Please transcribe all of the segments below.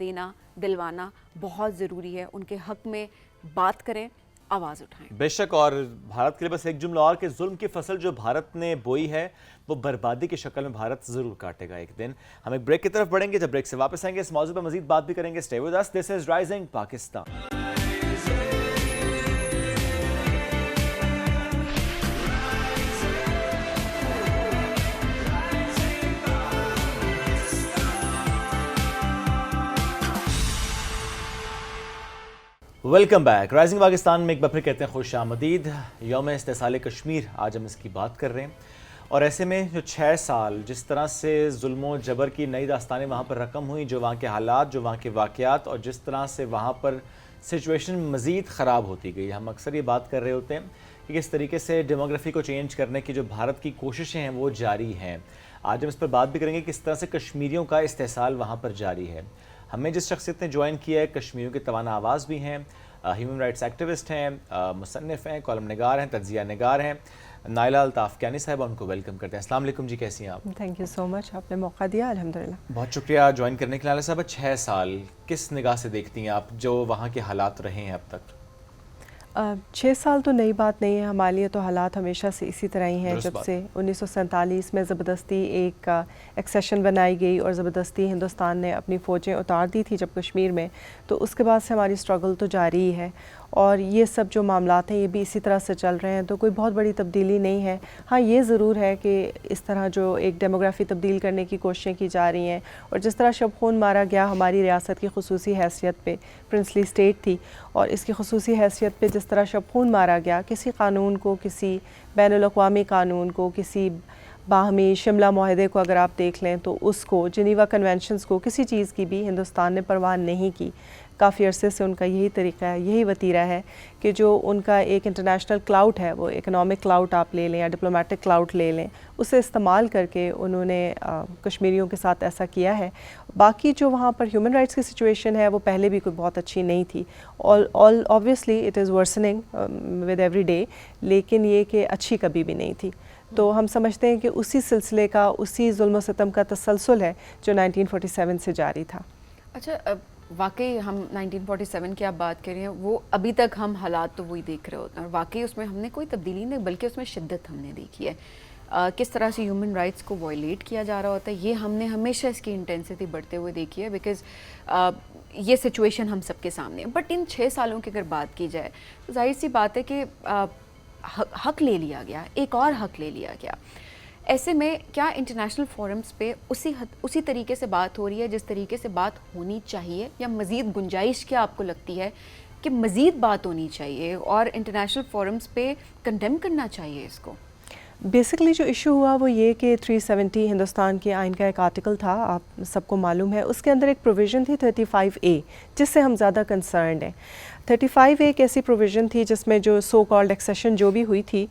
دینا دلوانا بہت ضروری ہے. ان کے حق میں بات کریں, آواز اٹھائیں. بے شک. اور بھارت کے لیے بس ایک جملہ اور کہ ظلم کی فصل جو بھارت نے بوئی ہے وہ بربادی کی شکل میں بھارت ضرور کاٹے گا ایک دن. ہم ایک بریک کی طرف بڑھیں گے, جب بریک سے واپس آئیں گے اس موضوع پر مزید بات بھی کریں گے. Stay with us, this is rising Pakistan. Welcome back. Rising Pakistan میں ایک بار پھر کہتے ہیں خوش آمدید. یوم استحصال کشمیر آج ہم اس کی بات کر رہے ہیں, اور ایسے میں جو 6 سال جس طرح سے ظلم و جبر کی نئی داستانیں وہاں پر رقم ہوئیں, جو وہاں کے حالات, جو وہاں کے واقعات, اور جس طرح سے وہاں پر سچویشن مزید خراب ہوتی گئی. ہم اکثر یہ بات کر رہے ہوتے ہیں کہ کس طریقے سے ڈیموگرافی کو چینج کرنے کی جو بھارت کی کوششیں ہیں وہ جاری ہیں. آج ہم اس پر بات بھی کریں گے کس طرح سے کشمیریوں کا استحصال وہاں پر جاری ہے. ہمیں جس شخصیت نے جوائن کیا ہے, کشمیریوں کی توانا آواز بھی ہیں, ہیومن رائٹس ایکٹیوسٹ ہیں, مصنف ہیں, کالم نگار ہیں, تجزیہ نگار ہیں, نائلہ الطاف کیانی صاحبہ. ان کو ویلکم کرتے ہیں. السلام علیکم جی, کیسی ہیں آپ؟ تھینک یو سو مچ, آپ نے موقع دیا, الحمدللہ. بہت شکریہ جوائن کرنے کے لیے. نائلہ صاحبہ, 6 سال کس نگاہ سے دیکھتی ہیں آپ جو وہاں کے حالات رہے ہیں اب تک؟ 6 سال تو نئی بات نہیں ہے ہمارے لیے, تو حالات ہمیشہ سے اسی طرح ہی ہیں. جب سے 1947 میں زبردستی ایک ایکسیشن بنائی گئی اور زبردستی ہندوستان نے اپنی فوجیں اتار دی تھی جب کشمیر میں, تو اس کے بعد سے ہماری اسٹرگل تو جاری ہی ہے. اور یہ سب جو معاملات ہیں یہ بھی اسی طرح سے چل رہے ہیں, تو کوئی بہت بڑی تبدیلی نہیں ہے. ہاں یہ ضرور ہے کہ اس طرح جو ایک ڈیموگرافی تبدیل کرنے کی کوششیں کی جا رہی ہیں, اور جس طرح شب خون مارا گیا ہماری ریاست کی خصوصی حیثیت پہ, پرنسلی اسٹیٹ تھی, اور اس کی خصوصی حیثیت پہ جس طرح شب خون مارا گیا, کسی قانون کو, کسی بین الاقوامی قانون کو, کسی باہمی شملہ معاہدے کو اگر آپ دیکھ لیں تو اس کو, جنیوا کنونشنز کو, کسی چیز کی بھی ہندوستان نے پرواہ نہیں کی. کافی عرصے سے ان کا یہی طریقہ ہے, یہی وتیرہ ہے کہ جو ان کا ایک انٹرنیشنل کلاؤٹ ہے, وہ اکنامک کلاؤٹ آپ لے لیں یا ڈپلومیٹک کلاؤٹ لے لیں, اسے استعمال کر کے انہوں نے کشمیریوں کے ساتھ ایسا کیا ہے. باقی جو وہاں پر ہیومن رائٹس کی سچویشن ہے وہ پہلے بھی کوئی بہت اچھی نہیں تھی. Obviously it is ورسننگ with every day, لیکن یہ کہ اچھی کبھی بھی نہیں تھی. تو ہم سمجھتے ہیں کہ اسی سلسلے کا, اسی ظلم و ستم کا تسلسل ہے جو 1947 سے جاری تھا. اچھا, واقعی ہم 1947 کی آپ بات کر رہے ہیں, وہ ابھی تک ہم حالات تو وہی دیکھ رہے ہوتے ہیں, اور واقعی اس میں ہم نے کوئی تبدیلی نہیں بلکہ اس میں شدت ہم نے دیکھی ہے. کس طرح سے ہیومن رائٹس کو وائلیٹ کیا جا رہا ہوتا ہے, یہ ہم نے ہمیشہ اس کی انٹینسٹی بڑھتے ہوئے دیکھی ہے, بیکاز یہ سچویشن ہم سب کے سامنے ہے. بٹ ان 6 سالوں کی اگر بات کی جائے تو ظاہر سی بات ہے کہ حق لے لیا گیا, ایک اور حق لے لیا گیا. ایسے میں کیا انٹرنیشنل فورمز پہ اسی طریقے سے بات ہو رہی ہے جس طریقے سے بات ہونی چاہیے, یا مزید گنجائش کیا آپ کو لگتی ہے کہ مزید بات ہونی چاہیے اور انٹرنیشنل فورمز پہ کنڈیم کرنا چاہیے اس کو؟ بیسکلی جو ایشو ہوا وہ یہ کہ 370 ہندوستان کے آئین کا ایک آرٹیکل تھا, آپ سب کو معلوم ہے. اس کے اندر ایک پروویژن تھی 35A, جس سے ہم زیادہ کنسرنڈ ہیں. 35A ایک ایسی پروویژن تھی جس میں جو سو کالڈ ایکسیشن جو بھی ہوئی تھی,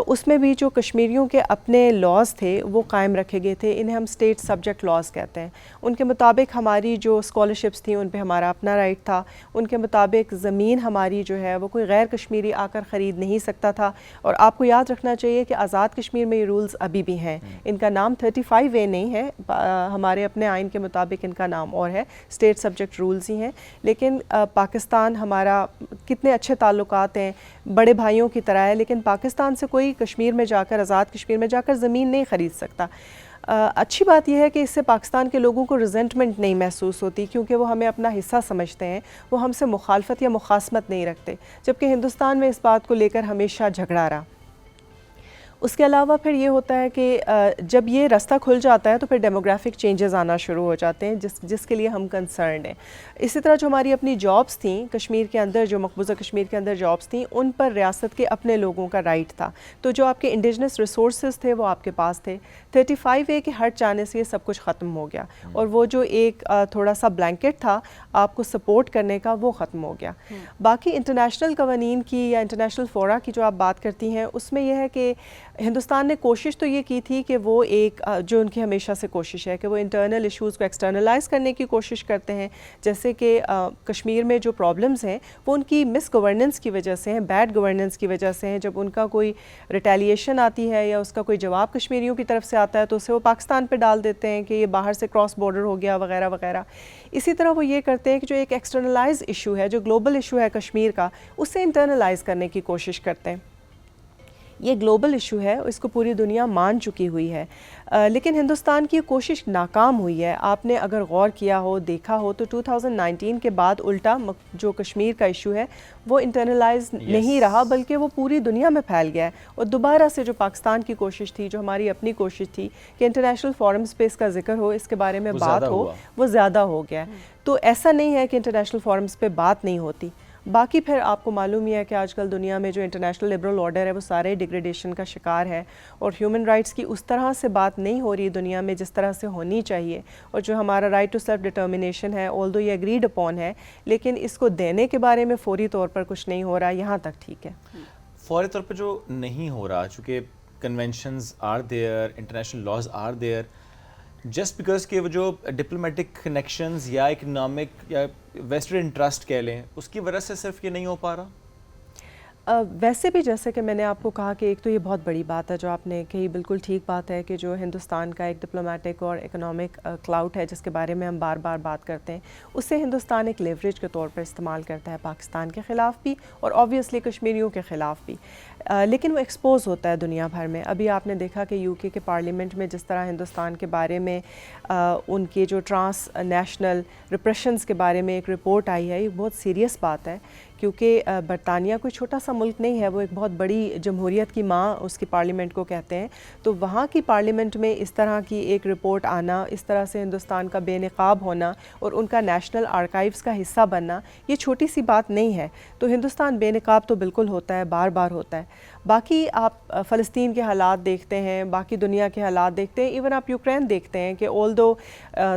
اس میں بھی جو کشمیریوں کے اپنے لاز تھے وہ قائم رکھے گئے تھے. انہیں ہم اسٹیٹ سبجیکٹ لاز کہتے ہیں. ان کے مطابق ہماری جو اسکالرشپس تھیں ان پہ ہمارا اپنا رائٹ تھا. ان کے مطابق زمین ہماری جو ہے وہ کوئی غیر کشمیری آ کر خرید نہیں سکتا تھا. اور آپ کو یاد رکھنا چاہیے کہ آزاد کشمیر میں یہ رولز ابھی بھی ہیں. ان کا نام 35A نہیں ہے, ہمارے اپنے آئین کے مطابق ان کا نام اور ہے, اسٹیٹ سبجیکٹ رولز ہی ہیں. لیکن پاکستان ہمارا کتنے اچھے تعلقات ہیں, بڑے بھائیوں کی طرح ہے, لیکن پاکستان سے کوئی کشمیر میں جا کر, آزاد کشمیر میں جا کر زمین نہیں خرید سکتا. اچھی بات یہ ہے کہ اس سے پاکستان کے لوگوں کو ریزنٹمنٹ نہیں محسوس ہوتی, کیونکہ وہ ہمیں اپنا حصہ سمجھتے ہیں, وہ ہم سے مخالفت یا مخاصمت نہیں رکھتے, جبکہ ہندوستان میں اس بات کو لے کر ہمیشہ جھگڑا رہا. اس کے علاوہ پھر یہ ہوتا ہے کہ جب یہ راستہ کھل جاتا ہے تو پھر ڈیموگرافک چینجز آنا شروع ہو جاتے ہیں, جس کے لیے ہم کنسرنڈ ہیں. اسی طرح جو ہماری اپنی جابس تھیں کشمیر کے اندر, جو مقبوضہ کشمیر کے اندر جابس تھیں, ان پر ریاست کے اپنے لوگوں کا رائٹ تھا. تو جو آپ کے انڈیجنس ریسورسز تھے وہ آپ کے پاس تھے. 35A کے ہٹ جانے سے یہ سب کچھ ختم ہو گیا, اور وہ جو ایک تھوڑا سا بلینکٹ تھا آپ کو سپورٹ کرنے کا, وہ ختم ہو گیا. باقی انٹرنیشنل قوانین کی یا انٹرنیشنل فورا کی جو آپ بات کرتی ہیں, اس میں یہ ہے کہ ہندوستان نے کوشش تو یہ کی تھی کہ وہ ایک جو ان کی ہمیشہ سے کوشش ہے کہ وہ انٹرنل ایشوز کو ایکسٹرنلائز کرنے کی کوشش کرتے ہیں، جیسے کہ کشمیر میں جو پرابلمز ہیں وہ ان کی مس گورننس کی وجہ سے ہیں، بیڈ گورننس کی وجہ سے ہیں. جب ان کا کوئی ریٹیلیشن آتی ہے یا اس کا کوئی جواب کشمیریوں کی طرف سے آتا ہے تو اسے وہ پاکستان پہ ڈال دیتے ہیں کہ یہ باہر سے کراس بارڈر ہو گیا وغیرہ وغیرہ. اسی طرح وہ یہ کرتے ہیں کہ جو ایک ایکسٹرنلائز ایشو ہے، جو گلوبل ایشو ہے کشمیر کا، اسے انٹرنلائز کرنے کی کوشش کرتے ہیں. یہ گلوبل ایشو ہے، اس کو پوری دنیا مان چکی ہوئی ہے، لیکن ہندوستان کی کوشش ناکام ہوئی ہے. آپ نے اگر غور کیا ہو، دیکھا ہو تو 2019 کے بعد الٹا جو کشمیر کا ایشو ہے وہ انٹرنلائز نہیں رہا، بلکہ وہ پوری دنیا میں پھیل گیا ہے. اور دوبارہ سے جو پاکستان کی کوشش تھی، جو ہماری اپنی کوشش تھی کہ انٹرنیشنل فورمز پہ اس کا ذکر ہو، اس کے بارے میں بات ہو، وہ زیادہ ہو گیا ہے. تو ایسا نہیں ہے کہ انٹرنیشنل فورمز پہ بات نہیں ہوتی. باقی پھر آپ کو معلوم ہی ہے کہ آج کل دنیا میں جو انٹرنیشنل لبرل آرڈر ہے وہ سارے ڈیگریڈیشن کا شکار ہے، اور ہیومن رائٹس کی اس طرح سے بات نہیں ہو رہی دنیا میں جس طرح سے ہونی چاہیے. اور جو ہمارا رائٹ ٹو سیلف ڈٹرمنیشن ہے، آلدو یہ اگریڈ اپون ہے، لیکن اس کو دینے کے بارے میں فوری طور پر کچھ نہیں ہو رہا. یہاں تک ٹھیک ہے، فوری طور پہ جو نہیں ہو رہا، چونکہ conventions are there, international laws are there, just because کہ وہ جو ڈپلومیٹک کنیکشنز یا اکنامک یا ویسٹرن انٹرسٹ کہہ لیں، اس کی وجہ سے صرف یہ نہیں ہو پا رہا. ویسے بھی جیسے کہ میں نے آپ کو کہا کہ ایک تو یہ بہت بڑی بات ہے جو آپ نے کہی، بالکل ٹھیک بات ہے کہ جو ہندوستان کا ایک ڈپلومیٹک اور اکنامک کلاؤٹ ہے جس کے بارے میں ہم بار بار بات کرتے ہیں، اسے ہندوستان ایک لیوریج کے طور پر استعمال کرتا ہے پاکستان کے خلاف بھی اور آبویسلی کشمیریوں کے خلاف بھی. لیکن وہ ایکسپوز ہوتا ہے دنیا بھر میں. ابھی آپ نے دیکھا کہ یو کے پارلیمنٹ میں جس طرح ہندوستان کے بارے میں ان کے جو ٹرانس نیشنل ریپریشنز کے بارے میں ایک رپورٹ آئی ہے، یہ بہت سیریس بات ہے، کیونکہ برطانیہ کوئی چھوٹا سا ملک نہیں ہے، وہ ایک بہت بڑی جمہوریت کی ماں اس کی پارلیمنٹ کو کہتے ہیں. تو وہاں کی پارلیمنٹ میں اس طرح کی ایک رپورٹ آنا، اس طرح سے ہندوستان کا بے نقاب ہونا اور ان کا نیشنل آرکائیوز کا حصہ بننا، یہ چھوٹی سی بات نہیں ہے. تو ہندوستان بے نقاب تو بالکل ہوتا ہے، بار بار ہوتا ہے. باقی آپ فلسطین کے حالات دیکھتے ہیں، باقی دنیا کے حالات دیکھتے ہیں، ایون آپ یوکرین دیکھتے ہیں کہ آلدو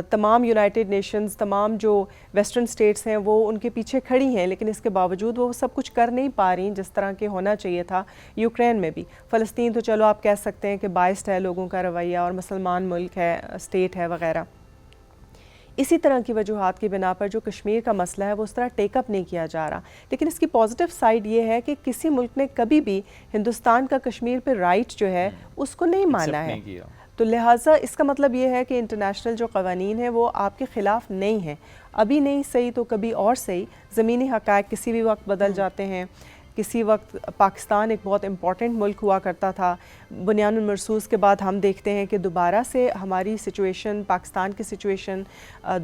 تمام یونائٹڈ نیشنز، تمام جو ویسٹرن سٹیٹس ہیں وہ ان کے پیچھے کھڑی ہیں، لیکن اس کے باوجود وہ سب کچھ کر نہیں پا رہی جس طرح کے ہونا چاہیے تھا. یوکرین میں بھی، فلسطین تو چلو آپ کہہ سکتے ہیں کہ بائسڈ ہے لوگوں کا رویہ اور مسلمان ملک ہے، اسٹیٹ ہے وغیرہ. اسی طرح کی وجوہات کی بنا پر جو کشمیر کا مسئلہ ہے وہ اس طرح ٹیک اپ نہیں کیا جا رہا. لیکن اس کی پازیٹیو سائڈ یہ ہے کہ کسی ملک نے کبھی بھی ہندوستان کا کشمیر پہ رائٹ جو ہے اس کو نہیں مانا ہے. تو لہٰذا اس کا مطلب یہ ہے کہ انٹرنیشنل جو قوانین ہیں وہ آپ کے خلاف نہیں ہیں. ابھی نہیں صحیح تو کبھی اور صحیح. زمینی حقائق کسی بھی وقت بدل جاتے ہیں. کسی وقت پاکستان ایک بہت امپورٹنٹ ملک ہوا کرتا تھا، بنیان المرصوص کے بعد ہم دیکھتے ہیں کہ دوبارہ سے ہماری سچویشن، پاکستان کی سچویشن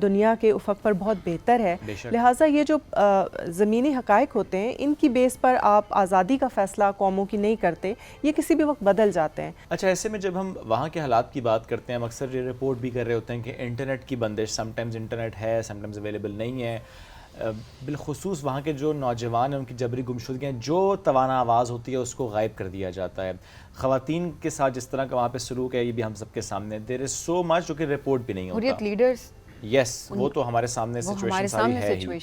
دنیا کے افق پر بہت بہتر ہے. لہٰذا یہ جو زمینی حقائق ہوتے ہیں ان کی بیس پر آپ آزادی کا فیصلہ قوموں کی نہیں کرتے، یہ کسی بھی وقت بدل جاتے ہیں. اچھا، ایسے میں جب ہم وہاں کے حالات کی بات کرتے ہیں، ہم اکثر یہ رپورٹ بھی کر رہے ہوتے ہیں کہ انٹرنیٹ کی بندش، سم ٹائمز انٹرنیٹ ہے، سم ٹائمز اویلیبل نہیں ہے. بالخصوص وہاں کے جو نوجوان ہیں ان کی جبری گمشدگیاں، جو توانا آواز ہوتی ہے اس کو غائب کر دیا جاتا ہے. خواتین کے ساتھ جس طرح کا وہاں پہ سلوک ہے یہ بھی ہم سب کے سامنے. دیر از سو مچ جو کہ رپورٹ بھی نہیں ہوتا. حریت لیڈرز، یس، وہ تو ہمارے سامنے سچویشن ساری ہے ہی.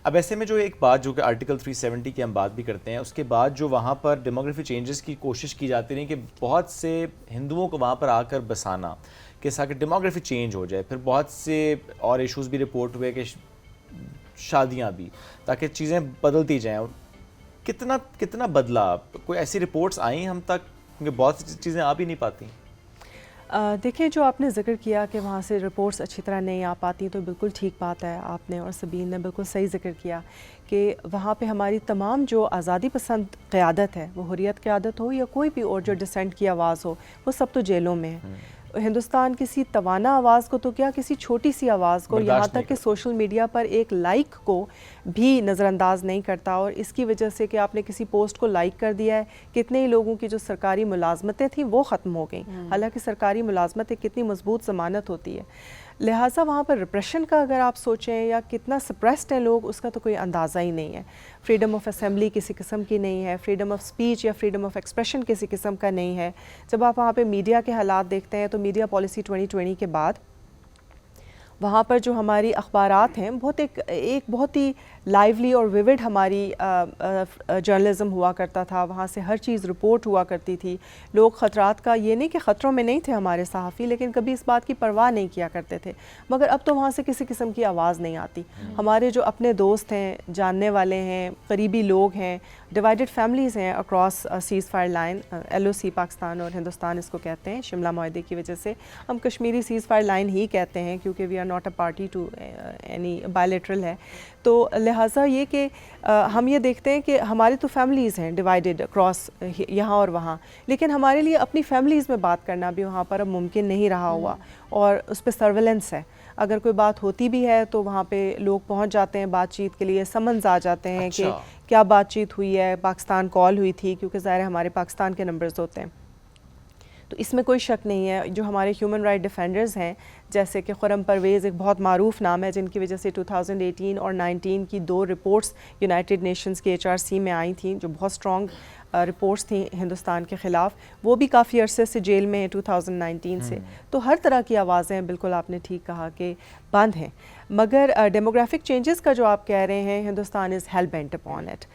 اب ایسے میں جو ایک بات جو کہ آرٹیکل 370 کی ہم بات بھی کرتے ہیں، اس کے بعد جو وہاں پر ڈیموگرافی چینجز کی کوشش کی جاتی رہی کہ بہت سے ہندوؤں کو وہاں پر آ کر بسانا، کہ تاکہ ڈیموگرافی چینج ہو جائے. پھر بہت سے اور ایشوز بھی رپورٹ ہوئے کہ شادیاں بھی، تاکہ چیزیں بدلتی جائیں. اور کتنا بدلا؟ کوئی ایسی رپورٹس آئیں ہم تک؟ کیونکہ بہت سی چیزیں آ بھی نہیں پاتی. دیکھیں، جو آپ نے ذکر کیا کہ وہاں سے رپورٹس اچھی طرح نہیں آ پاتی، تو بالکل ٹھیک بات ہے. آپ نے اور سبین نے بالکل صحیح ذکر کیا کہ وہاں پہ ہماری تمام جو آزادی پسند قیادت ہے، وہ حریت قیادت ہو یا کوئی بھی اور جو ڈسینٹ کی آواز ہو، وہ سب تو جیلوں میں ہے. ہندوستان کسی توانا آواز کو تو کیا، کسی چھوٹی سی آواز کو، یہاں تک کہ سوشل میڈیا پر ایک لائک کو بھی نظر انداز نہیں کرتا. اور اس کی وجہ سے کہ آپ نے کسی پوسٹ کو لائک کر دیا ہے، کتنے ہی لوگوں کی جو سرکاری ملازمتیں تھیں وہ ختم ہو گئیں، حالانکہ سرکاری ملازمت ایک کتنی مضبوط ضمانت ہوتی ہے. لہٰذا وہاں پر ریپریشن کا اگر آپ سوچیں یا کتنا سپریسڈ ہیں لوگ، اس کا تو کوئی اندازہ ہی نہیں ہے. فریڈم آف اسمبلی کسی قسم کی نہیں ہے، فریڈم آف سپیچ یا فریڈم آف ایکسپریشن کسی قسم کا نہیں ہے. جب آپ وہاں پہ میڈیا کے حالات دیکھتے ہیں تو میڈیا پالیسی 2020 کے بعد وہاں پر جو ہماری اخبارات ہیں ایک بہت ہی لائیولی اور ویوڈ ہماری جرنلزم ہوا کرتا تھا، وہاں سے ہر چیز رپورٹ ہوا کرتی تھی. لوگ خطرات کا، یہ نہیں کہ خطروں میں نہیں تھے ہمارے صحافی، لیکن کبھی اس بات کی پرواہ نہیں کیا کرتے تھے. مگر اب تو وہاں سے کسی قسم کی آواز نہیں آتی. ہمارے جو اپنے دوست ہیں، جاننے والے ہیں، قریبی لوگ ہیں، ڈیوائیڈڈ فیملیز ہیں across Cs fire line, LOC Pakistan اور ہندوستان اس کو کہتے ہیں شملہ معاہدے کی وجہ سے. ہم کشمیری سیز فائر لائن ہی کہتے ہیں کیونکہ we are not a party to any bilateral ہے. تو لہٰذا یہ کہ ہم یہ دیکھتے ہیں کہ ہماری تو فیملیز ہیں ڈیوائیڈڈ اکراس یہاں اور وہاں، لیکن ہمارے لیے اپنی فیملیز میں بات کرنا بھی وہاں پر اب ممکن نہیں رہا ہوا، اور اس پہ سرویلنس ہے. اگر کوئی بات ہوتی بھی ہے تو وہاں پہ لوگ پہنچ جاتے ہیں بات چیت کے لیے، سمنز آ جاتے ہیں کہ کیا بات چیت ہوئی ہے، پاکستان کال ہوئی تھی، کیونکہ ظاہر ہمارے پاکستان کے نمبرز ہوتے ہیں. تو اس میں کوئی شک نہیں ہے. جو ہمارے ہیومن رائٹ ڈیفینڈرز ہیں جیسے کہ خرم پرویز ایک بہت معروف نام ہے، جن کی وجہ سے 2018 اور 19 کی 2 رپورٹس یونائٹڈ نیشنز کے HRC میں آئی تھیں جو بہت اسٹرانگ رپورٹس تھیں ہندوستان کے خلاف. وہ بھی کافی عرصے سے جیل میں ہیں 2019 سے. تو ہر طرح کی آوازیں بالکل آپ نے ٹھیک کہا کہ بند ہیں. مگر ڈیموگرافک چینجز کا جو آپ کہہ رہے ہیں، ہندوستان از ہیل بینٹ اپون اٹ.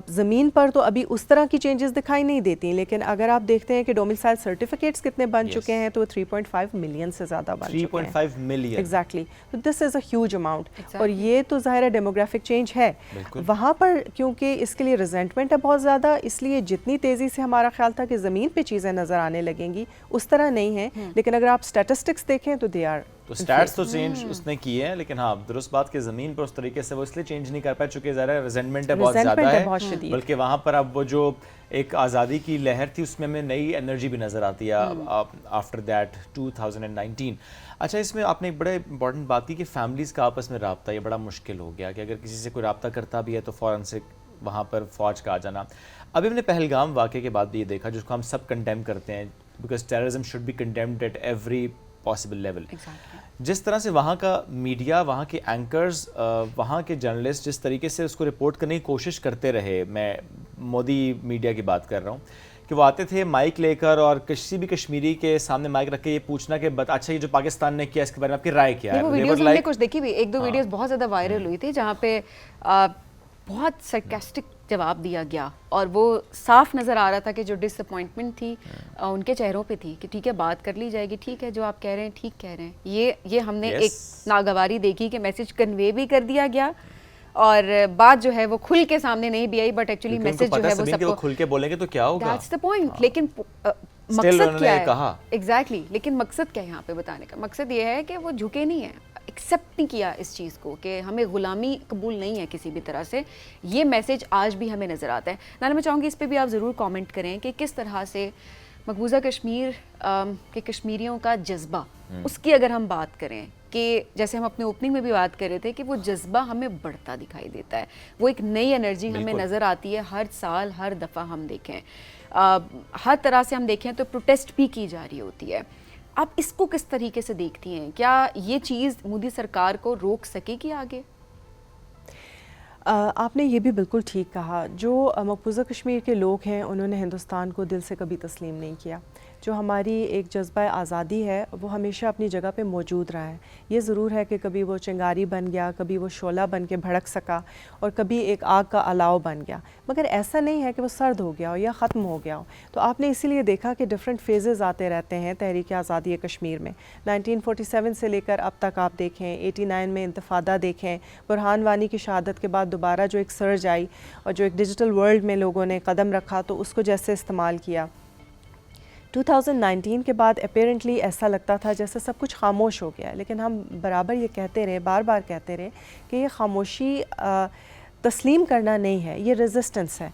زمین پر تو ابھی اس طرح کی چینجز دکھائی نہیں دیتی، لیکن اگر آپ دیکھتے ہیں کہ ڈومسائل سرٹیفکیٹس کتنے بن چکے ہیں تو 3.5 ملین سے زیادہ بن چکے ہیں. 3.5 ملین ایگزیکٹلی. تو دس از اے ہیوج اماؤنٹ. اور یہ تو ظاہر ہے ڈیموگرافک چینج ہے وہاں پر، کیونکہ اس کے لیے ریزنٹمنٹ ہے بہت زیادہ. اس لیے جتنی تیزی سے ہمارا خیال تھا کہ زمین پہ چیزیں نظر آنے لگیں گی اس طرح نہیں ہیں. لیکن اگر آپ اسٹیٹسٹکس دیکھیں تو دے آر، تو سٹیٹس تو چینج اس نے کی ہے، لیکن ہاں درست بات کہ زمین پر اس طریقے سے وہ اس لیے چینج نہیں کر پائے چونکہ ذرا ریزنٹمنٹ ہے بہت زیادہ ہے. بلکہ وہاں پر اب وہ جو ایک آزادی کی لہر تھی اس میں ہمیں نئی انرجی بھی نظر آتی ہے آفٹر دیٹ 2019. اچھا، اس میں آپ نے ایک بڑے امپورٹنٹ بات کی کہ فیملیز کا آپس میں رابطہ یہ بڑا مشکل ہو گیا کہ اگر کسی سے کوئی رابطہ کرتا بھی ہے تو فوراً سے وہاں پر فوج کا آ جانا. ابھی ہم نے پہلگام واقعے کے بعد بھی یہ دیکھا جس کو ہم سب کنڈیم کرتے ہیں، because terrorism should be condemned at every possible level. جس طرح سے وہاں کا میڈیا، وہاں کے اینکرز، وہاں کے جرنلسٹ جس طریقے سے اس کو رپورٹ کرنے کی کوشش کرتے رہے، میں مودی میڈیا کی بات کر رہا ہوں، کہ وہ آتے تھے مائک لے کر اور کسی بھی کشمیری کے سامنے مائک رکھ کے یہ پوچھنا کہ اچھا یہ جو پاکستان نے کیا اس کے بارے میں آپ کی رائے کیا ہے. وہ ویڈیوز ہم نے کچھ دیکھی بھی، 1-2 ویڈیوز بہت زیادہ وائرل ہوئی تھی جہاں پہ بہت سرکاسٹک جواب دیا گیا اور وہ صاف نظر آ رہا تھا کہ جو ڈس اپوائنٹمنٹ تھی ان کے چہروں پہ تھی کہ ٹھیک ہے بات کر لی جائے گی، ٹھیک ہے جو آپ کہہ رہے ہیں ٹھیک کہہ رہے ہیں. یہ ہم نے ایک ناگواری دیکھی کہ میسج کنوے بھی کر دیا گیا اور بات جو ہے وہ کھل کے سامنے نہیں بھی آئی، بٹ ایکچولی میسج جو ہے وہ سب کو کھل کے بولیں گے تو کیا ہوگا، دیٹس دی پوائنٹ. لیکن مقصد کیا ہے؟ ایگزیکٹلی. لیکن مقصد کیا ہے یہاں پہ بتانے کا؟ مقصد یہ ہے کہ وہ جھکے نہیں ہیں، ایکسیپٹ نہیں کیا اس چیز کو کہ ہمیں غلامی قبول نہیں ہے کسی بھی طرح سے. یہ میسج آج بھی ہمیں نظر آتا ہے. نانا میں چاہوں گی اس پہ بھی آپ ضرور کامنٹ کریں کہ کس طرح سے مقبوضہ کشمیر کے کشمیریوں کا جذبہ، اس کی اگر ہم بات کریں کہ جیسے ہم اپنے اوپننگ میں بھی بات کر رہے تھے کہ وہ جذبہ ہمیں بڑھتا دکھائی دیتا ہے، وہ ایک نئی انرجی ہمیں نظر آتی ہے ہر سال، ہر دفعہ ہم دیکھیں ہر طرح سے ہم دیکھیں تو پروٹیسٹ بھی کی جا رہی ہوتی ہے. آپ اس کو کس طریقے سے دیکھتی ہیں؟ کیا یہ چیز مودی سرکار کو روک سکے گی آگے؟ آپ نے یہ بھی بالکل ٹھیک کہا. جو مقبوضہ کشمیر کے لوگ ہیں انہوں نے ہندوستان کو دل سے کبھی تسلیم نہیں کیا. جو ہماری ایک جذبہ آزادی ہے وہ ہمیشہ اپنی جگہ پہ موجود رہا ہے. یہ ضرور ہے کہ کبھی وہ چنگاری بن گیا، کبھی وہ شعلہ بن کے بھڑک سکا اور کبھی ایک آگ کا الاؤ بن گیا، مگر ایسا نہیں ہے کہ وہ سرد ہو گیا ہو یا ختم ہو گیا ہو. تو آپ نے اسی لیے دیکھا کہ ڈیفرنٹ فیزز آتے رہتے ہیں تحریک آزادی کشمیر میں. 1947 سے لے کر اب تک آپ دیکھیں، 89 میں انتفادہ دیکھیں، برہان وانی کی شہادت کے بعد دوبارہ جو ایک سرج آئی اور جو ایک ڈیجیٹل ورلڈ میں لوگوں نے قدم رکھا تو اس کو جیسے استعمال کیا. 2019 کے بعد اپیرنٹلی ایسا لگتا تھا جیسے سب کچھ خاموش ہو گیا ہے، لیکن ہم برابر یہ کہتے رہے، بار بار کہتے رہے کہ یہ خاموشی تسلیم کرنا نہیں ہے، یہ ریزسٹنس ہے.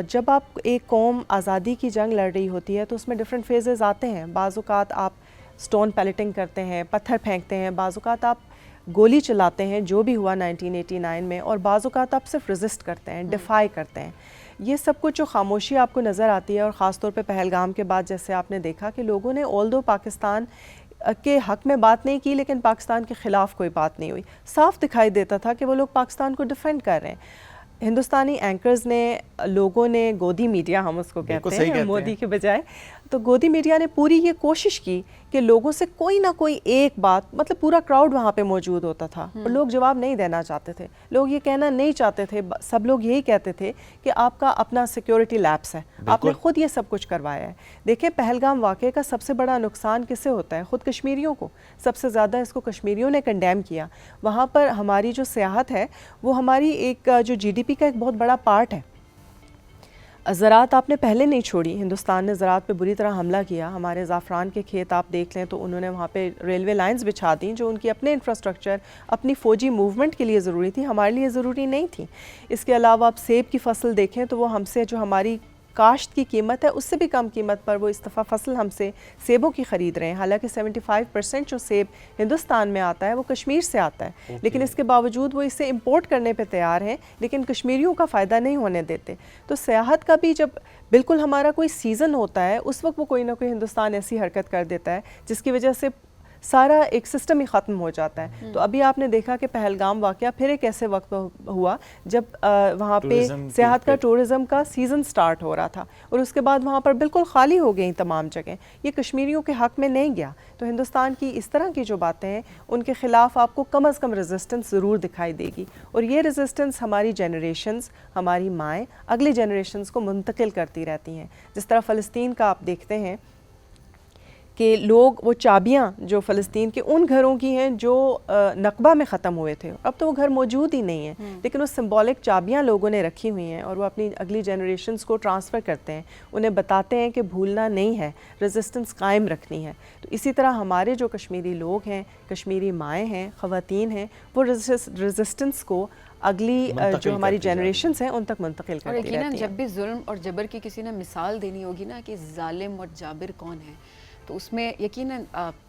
جب آپ ایک قوم آزادی کی جنگ لڑ رہی ہوتی ہے تو اس میں ڈفرینٹ فیزز آتے ہیں. بعض اوقات آپ سٹون پیلٹنگ کرتے ہیں، پتھر پھینکتے ہیں، بعض اوقات آپ گولی چلاتے ہیں جو بھی ہوا 1989 میں، اور بعض اوقات آپ صرف ریزسٹ کرتے ہیں، ڈیفائی کرتے ہیں. یہ سب کچھ جو خاموشی آپ کو نظر آتی ہے، اور خاص طور پہ پہلگام کے بعد جیسے آپ نے دیکھا کہ لوگوں نے آلدو پاکستان کے حق میں بات نہیں کی لیکن پاکستان کے خلاف کوئی بات نہیں ہوئی. صاف دکھائی دیتا تھا کہ وہ لوگ پاکستان کو ڈیفینڈ کر رہے ہیں. ہندوستانی اینکرز نے، لوگوں نے، گودی میڈیا ہم اس کو کہتے ہیں مودی کے بجائے، تو گودی میڈیا نے پوری یہ کوشش کی کہ لوگوں سے کوئی نہ کوئی ایک بات, مطلب پورا کراؤڈ وہاں پہ موجود ہوتا تھا اور لوگ جواب نہیں دینا چاہتے تھے, لوگ یہ کہنا نہیں چاہتے تھے, سب لوگ یہی کہتے تھے کہ آپ کا اپنا سیکیورٹی لیپس ہے, آپ نے خود یہ سب کچھ کروایا ہے. دیکھیں پہلگام واقعے کا سب سے بڑا نقصان کس سے ہوتا ہے؟ خود کشمیریوں کو. سب سے زیادہ اس کو کشمیریوں نے کنڈیم کیا. وہاں پر ہماری جو سیاحت ہے وہ ہماری ایک جو جی ڈی پی کا ایک بہت بڑا پارٹ ہے. زراعت آپ نے پہلے نہیں چھوڑی, ہندوستان نے زراعت پہ بری طرح حملہ کیا. ہمارے زعفران کے کھیت آپ دیکھ لیں تو انہوں نے وہاں پہ ریلوے لائنز بچھا دیں جو ان کی اپنے انفراسٹرکچر, اپنی فوجی موومنٹ کے لیے ضروری تھی, ہمارے لیے ضروری نہیں تھی. اس کے علاوہ آپ سیب کی فصل دیکھیں تو وہ ہم سے جو ہماری کاشت کی قیمت ہے اس سے بھی کم قیمت پر وہ اس دفعہ فصل ہم سے سیبوں کی خرید رہے ہیں. حالانکہ 75% جو سیب ہندوستان میں آتا ہے وہ کشمیر سے آتا ہے, لیکن اس کے باوجود وہ اسے امپورٹ کرنے پہ تیار ہیں, لیکن کشمیریوں کا فائدہ نہیں ہونے دیتے. تو سیاحت کا بھی جب بالکل ہمارا کوئی سیزن ہوتا ہے اس وقت وہ کوئی نہ کوئی ہندوستان ایسی حرکت کر دیتا ہے جس کی وجہ سے سارا ایک سسٹم ہی ختم ہو جاتا ہے. تو ابھی آپ نے دیکھا کہ پہلگام واقعہ پھر ایک ایسے وقت ہوا جب وہاں پہ سیاحت کا ٹورزم کا سیزن سٹارٹ ہو رہا تھا اور اس کے بعد وہاں پر بالکل خالی ہو گئیں تمام جگہیں. یہ کشمیریوں کے حق میں نہیں گیا. تو ہندوستان کی اس طرح کی جو باتیں ہیں ان کے خلاف آپ کو کم از کم ریزسٹنس ضرور دکھائی دے گی, اور یہ ریزسٹنس ہماری جنریشنز, ہماری مائیں اگلی جنریشنز کو منتقل کرتی رہتی ہیں. جس طرح فلسطین کا آپ دیکھتے ہیں کہ لوگ وہ چابیاں جو فلسطین کے ان گھروں کی ہیں جو نقبہ میں ختم ہوئے تھے, اب تو وہ گھر موجود ہی نہیں ہیں, لیکن وہ سمبولک چابیاں لوگوں نے رکھی ہوئی ہیں اور وہ اپنی اگلی جنریشنز کو ٹرانسفر کرتے ہیں, انہیں بتاتے ہیں کہ بھولنا نہیں ہے, ریزسٹنس قائم رکھنی ہے. تو اسی طرح ہمارے جو کشمیری لوگ ہیں, کشمیری مائیں ہیں, خواتین ہیں, وہ ریزسٹنس کو اگلی جو ہماری جنریشنز ہیں ان تک منتقل کرتی رہتی ہیں. اور جب بھی ظلم اور جبر کی کسی نے مثال دینی ہوگی نا کہ ظالم اور جابر کون ہے, تو اس میں یقیناً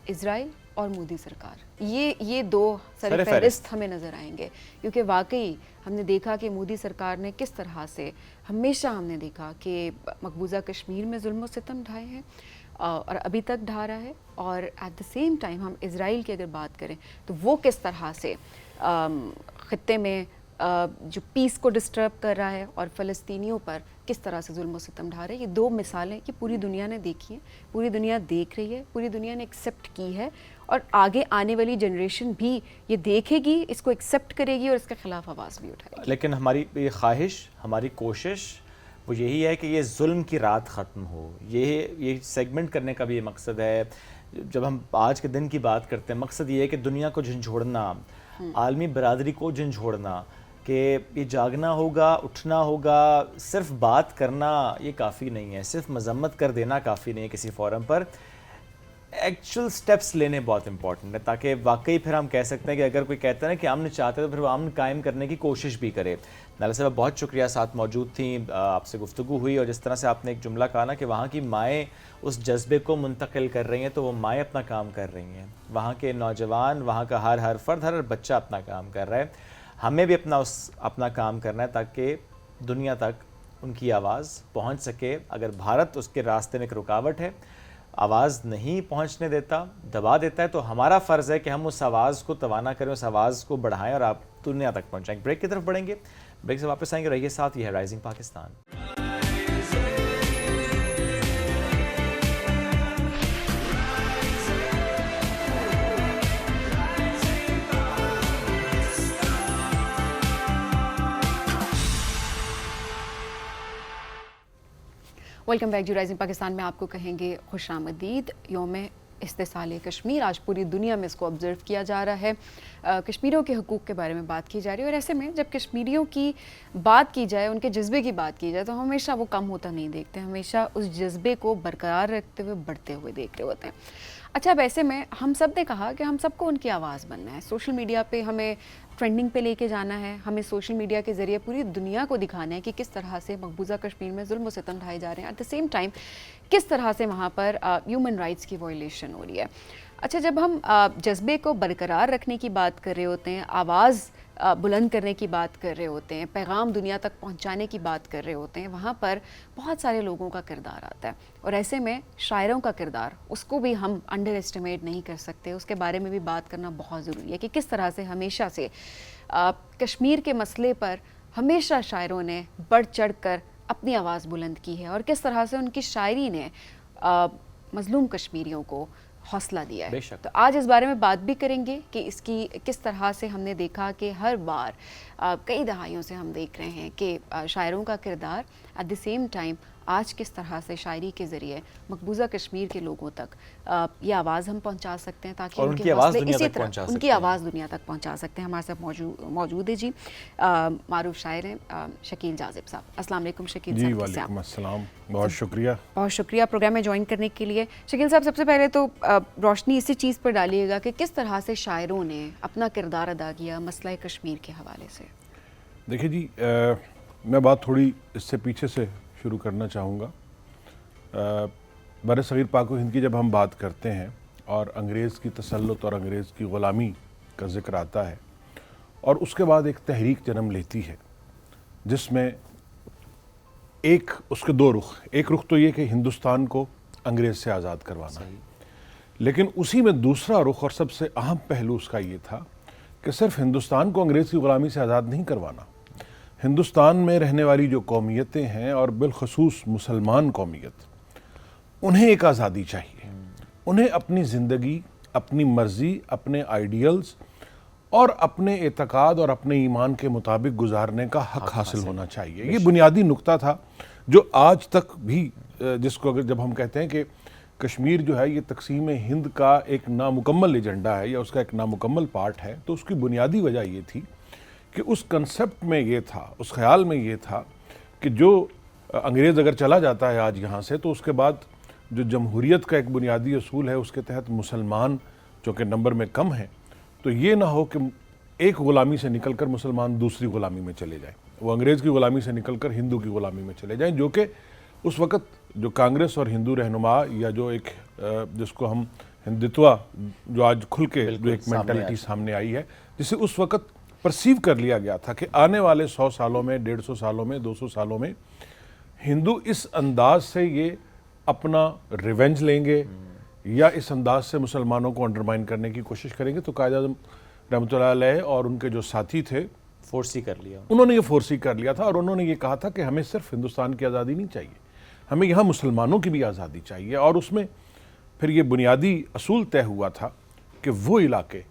اسرائیل اور مودی سرکار, یہ دو سر فہرست ہمیں نظر آئیں گے. کیونکہ واقعی ہم نے دیکھا کہ مودی سرکار نے کس طرح سے ہمیشہ ہم نے دیکھا کہ مقبوضہ کشمیر میں ظلم و ستم ڈھائے ہیں اور ابھی تک ڈھا رہا ہے, اور ایٹ دا سیم ٹائم ہم اسرائیل کی اگر بات کریں تو وہ کس طرح سے خطے میں جو پیس کو ڈسٹرب کر رہا ہے اور فلسطینیوں پر کس طرح سے ظلم و ستم ڈھا رہے ہیں. یہ دو مثالیں کہ پوری دنیا نے دیکھی ہیں, پوری دنیا دیکھ رہی ہے, پوری دنیا نے ایکسیپٹ کی ہے, اور آگے آنے والی جنریشن بھی یہ دیکھے گی, اس کو ایکسیپٹ کرے گی اور اس کے خلاف آواز بھی اٹھائے گی. لیکن ہماری یہ خواہش, ہماری کوشش وہ یہی ہے کہ یہ ظلم کی رات ختم ہو. یہ سیگمنٹ کرنے کا بھی یہ مقصد ہے. جب ہم آج کے دن کی بات کرتے ہیں, مقصد یہ ہے کہ دنیا کو جھنجھوڑنا, عالمی برادری کو جھنجھوڑنا, کہ یہ جاگنا ہوگا, اٹھنا ہوگا. صرف بات کرنا یہ کافی نہیں ہے, صرف مذمت کر دینا کافی نہیں ہے کسی فورم پر. ایکچوئل سٹیپس لینے بہت امپورٹنٹ ہے, تاکہ واقعی پھر ہم کہہ سکتے ہیں کہ اگر کوئی کہتا ہے نا کہ امن چاہتے تو پھر وہ امن قائم کرنے کی کوشش بھی کرے. نالا صاحب بہت شکریہ, ساتھ موجود تھیں, آپ سے گفتگو ہوئی, اور جس طرح سے آپ نے ایک جملہ کہا نا کہ وہاں کی مائیں اس جذبے کو منتقل کر رہی ہیں, تو وہ مائیں اپنا کام کر رہی ہیں, وہاں کے نوجوان, وہاں کا ہر فرد, ہر بچہ اپنا کام کر رہا ہے. ہمیں بھی اپنا کام کرنا ہے تاکہ دنیا تک ان کی آواز پہنچ سکے. اگر بھارت اس کے راستے میں ایک رکاوٹ ہے, آواز نہیں پہنچنے دیتا, دبا دیتا ہے, تو ہمارا فرض ہے کہ ہم اس آواز کو توانا کریں, اس آواز کو بڑھائیں اور آپ دنیا تک پہنچائیں. بریک کی طرف بڑھیں گے, بریک سے واپس آئیں گے. رہیے ساتھ, یہ ہے rising Pakistan. Welcome back. Rising Pakistan میں آپ کو کہیں گے خوش آمدید. یوم استحصال کشمیر, آج پوری دنیا میں اس کو آبزرو کیا جا رہا ہے. کشمیریوں کے حقوق کے بارے میں بات کی جا رہی ہے, اور ایسے میں جب کشمیریوں کی بات کی جائے, ان کے جذبے کی بات کی جائے, تو ہمیشہ وہ کم ہوتا نہیں دیکھتے, ہمیشہ اس جذبے کو برقرار رکھتے ہوئے بڑھتے ہوئے دیکھ رہے ہوتے ہیں. اچھا, اب ایسے میں ہم سب نے کہا کہ ہم سب کو ان کی آواز بننا ہے, سوشل میڈیا پہ ہمیں ٹرینڈنگ پہ لے کے جانا ہے, ہمیں سوشل میڈیا کے ذریعے پوری دنیا کو دکھانا ہے کہ کس طرح سے مقبوضہ کشمیر میں ظلم و ستم ڈھائے جا رہے ہیں, ایٹ دا سیم ٹائم کس طرح سے وہاں پر ہیومن رائٹس کی وائلیشن ہو رہی ہے. اچھا, جب ہم جذبے کو برقرار رکھنے کی بات کر رہے ہوتے ہیں, آواز بلند کرنے کی بات کر رہے ہوتے ہیں, پیغام دنیا تک پہنچانے کی بات کر رہے ہوتے ہیں, وہاں پر بہت سارے لوگوں کا کردار آتا ہے. اور ایسے میں شاعروں کا کردار, اس کو بھی ہم انڈر اسٹیمیٹ نہیں کر سکتے, اس کے بارے میں بھی بات کرنا بہت ضروری ہے کہ کس طرح سے ہمیشہ سے کشمیر کے مسئلے پر ہمیشہ شاعروں نے بڑھ چڑھ کر اپنی آواز بلند کی ہے, اور کس طرح سے ان کی شاعری نے مظلوم کشمیریوں کو حوصلہ دیا ہے. بے شک. تو آج اس بارے میں بات بھی کریں گے کہ اس کی کس طرح سے ہم نے دیکھا کہ ہر بار کئی دہائیوں سے ہم دیکھ رہے ہیں کہ شاعروں کا کردار ایٹ دی سیم ٹائم آج کس طرح سے شاعری کے ذریعے مقبوضہ کشمیر کے لوگوں تک یہ آواز ہم پہنچا سکتے ہیں تاکہ ان کے حوصلے اسی طرح ان کی آواز دنیا تک پہنچا سکتے ہیں. ہمارے ساتھ موجود ہے جی معروف شاعر ہیں شکیل جاذب صاحب. السلام علیکم شکیل صاحب. جی وعلیکم السلام, بہت شکریہ. بہت شکریہ پروگرام میں جوائن کرنے کے لیے. شکیل صاحب سب سے پہلے تو روشنی اسی چیز پر ڈالیے گا کہ کس طرح سے شاعروں نے اپنا کردار ادا کیا مسئلہ کشمیر کے حوالے سے. دیکھیں جی, میں بات تھوڑی اس سے پیچھے سے شروع کرنا چاہوں گا. بر صغیر پاک و ہند کی جب ہم بات کرتے ہیں اور انگریز کی تسلط اور انگریز کی غلامی کا ذکر آتا ہے اور اس کے بعد ایک تحریک جنم لیتی ہے جس میں اس کے دو رخ, ایک رخ تو یہ کہ ہندوستان کو انگریز سے آزاد کروانا ہے, لیکن اسی میں دوسرا رخ اور سب سے اہم پہلو اس کا یہ تھا کہ صرف ہندوستان کو انگریز کی غلامی سے آزاد نہیں کروانا, ہندوستان میں رہنے والی جو قومیتیں ہیں اور بالخصوص مسلمان قومیت, انہیں ایک آزادی چاہیے. انہیں اپنی زندگی, اپنی مرضی, اپنے آئیڈیلز اور اپنے اعتقاد اور اپنے ایمان کے مطابق گزارنے کا حق حاصل ہونا چاہیے. یہ بنیادی نقطہ تھا جو آج تک بھی, جس کو اگر جب ہم کہتے ہیں کہ کشمیر جو ہے یہ تقسیم ہند کا ایک نامکمل ایجنڈا ہے یا اس کا ایک نامکمل پارٹ ہے, تو اس کی بنیادی وجہ یہ تھی کہ اس کنسپٹ میں یہ تھا, اس خیال میں یہ تھا کہ جو انگریز اگر چلا جاتا ہے آج یہاں سے, تو اس کے بعد جو جمہوریت کا ایک بنیادی اصول ہے اس کے تحت مسلمان چونکہ نمبر میں کم ہیں, تو یہ نہ ہو کہ ایک غلامی سے نکل کر مسلمان دوسری غلامی میں چلے جائیں, وہ انگریز کی غلامی سے نکل کر ہندو کی غلامی میں چلے جائیں, جو کہ اس وقت جو کانگریس اور ہندو رہنما یا جو ایک جس کو ہم ہندتوا جو آج کھل کے جو ایک مینٹلٹی سامنے آئی ہے, جسے اس وقت پرسیو کر لیا گیا تھا کہ آنے والے 100 سالوں میں, 150 سالوں میں, 200 سالوں میں ہندو اس انداز سے یہ اپنا ریونج لیں گے یا اس انداز سے مسلمانوں کو انڈرمائن کرنے کی کوشش کریں گے. تو قائد اعظم رحمۃ اللہ علیہ اور ان کے جو ساتھی تھے فورسی کر لیا, انہوں نے یہ فورسی کر لیا تھا اور انہوں نے یہ کہا تھا کہ ہمیں صرف ہندوستان کی آزادی نہیں چاہیے, ہمیں یہاں مسلمانوں کی بھی آزادی چاہیے. اور اس میں پھر یہ بنیادی اصول طے ہوا تھا کہ وہ علاقے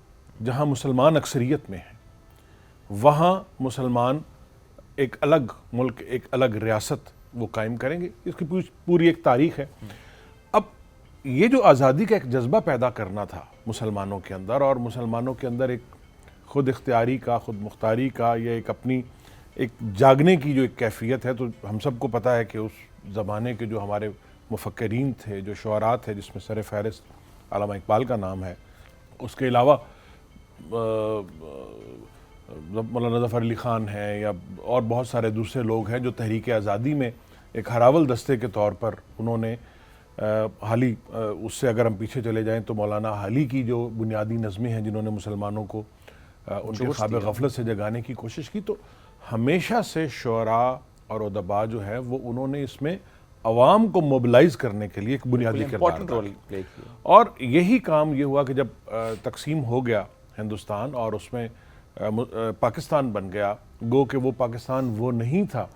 جہاں مسلمان اکثریت میں ہیں وہاں مسلمان ایک الگ ملک, ایک الگ ریاست وہ قائم کریں گے. اس کی پوری ایک تاریخ ہے. اب یہ جو آزادی کا ایک جذبہ پیدا کرنا تھا مسلمانوں کے اندر, اور مسلمانوں کے اندر ایک خود اختیاری کا, خود مختاری کا, یا ایک اپنی ایک جاگنے کی جو ایک کیفیت ہے, تو ہم سب کو پتہ ہے کہ اس زمانے کے جو ہمارے مفکرین تھے, جو شعراء تھے, جس میں سر فہرست علامہ اقبال کا نام ہے, اس کے علاوہ مولانا ظفر علی خان ہیں یا اور بہت سارے دوسرے لوگ ہیں جو تحریک آزادی میں ایک ہراول دستے کے طور پر انہوں نے حالی, اس سے اگر ہم پیچھے چلے جائیں تو مولانا حالی کی جو بنیادی نظمیں ہیں جنہوں نے مسلمانوں کو ان کے خواب غفلت سے جگانے کی کوشش کی. تو ہمیشہ سے شعراء اور ادباء جو ہے وہ انہوں نے اس میں عوام کو موبلائز کرنے کے لیے ایک بنیادی کردار رول پلے کیا, اور یہی کام یہ ہوا کہ جب تقسیم ہو گیا ہندوستان اور اس میں پاکستان بن گیا, گو کہ وہ پاکستان وہ نہیں تھا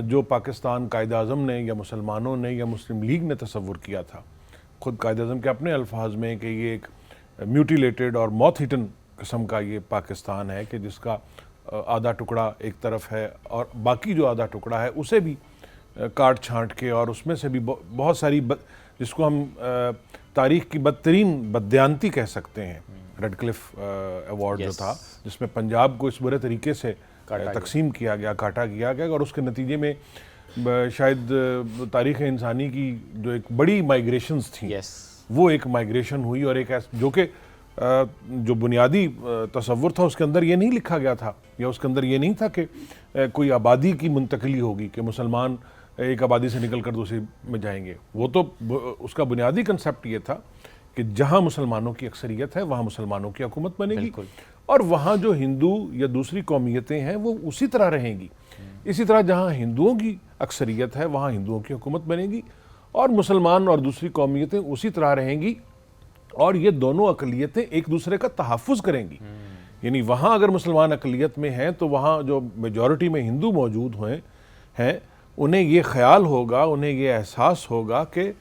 جو پاکستان قائد اعظم نے یا مسلمانوں نے یا مسلم لیگ نے تصور کیا تھا. خود قائد اعظم کے اپنے الفاظ میں کہ یہ ایک میوٹیلیٹڈ اور موتھ ہٹن قسم کا یہ پاکستان ہے کہ جس کا آدھا ٹکڑا ایک طرف ہے اور باقی جو آدھا ٹکڑا ہے اسے بھی کاٹ چھانٹ کے, اور اس میں سے بھی بہت ساری جس کو ہم تاریخ کی بدترین بددیانتی کہہ سکتے ہیں, ریڈ کلف ایوارڈ جو تھا, جس میں پنجاب کو اس برے طریقے سے تقسیم کیا گیا, کاٹا گیا, اور اس کے نتیجے میں شاید تاریخ انسانی کی جو ایک بڑی مائیگریشنز تھیں وہ ایک مائیگریشن ہوئی, اور ایک جو کہ جو بنیادی تصور تھا اس کے اندر یہ نہیں لکھا گیا تھا یا اس کے اندر یہ نہیں تھا کہ کوئی آبادی کی منتقلی ہوگی کہ مسلمان ایک آبادی سے نکل کر دوسری میں جائیں گے. وہ تو اس کا بنیادی کنسپٹ یہ تھا کہ جہاں مسلمانوں کی اکثریت ہے وہاں مسلمانوں کی حکومت بنے گی, اور وہاں جو ہندو یا دوسری قومیتیں ہیں وہ اسی طرح رہیں گی. اسی طرح جہاں ہندوؤں کی اکثریت ہے وہاں ہندوؤں کی حکومت بنے گی, اور مسلمان اور دوسری قومیتیں اسی طرح رہیں گی, اور یہ دونوں اقلیتیں ایک دوسرے کا تحفظ کریں گی. یعنی وہاں اگر مسلمان اقلیت میں ہیں تو وہاں جو میجورٹی میں ہندو موجود ہیں انہیں یہ خیال ہوگا, انہیں یہ احساس ہوگا کہ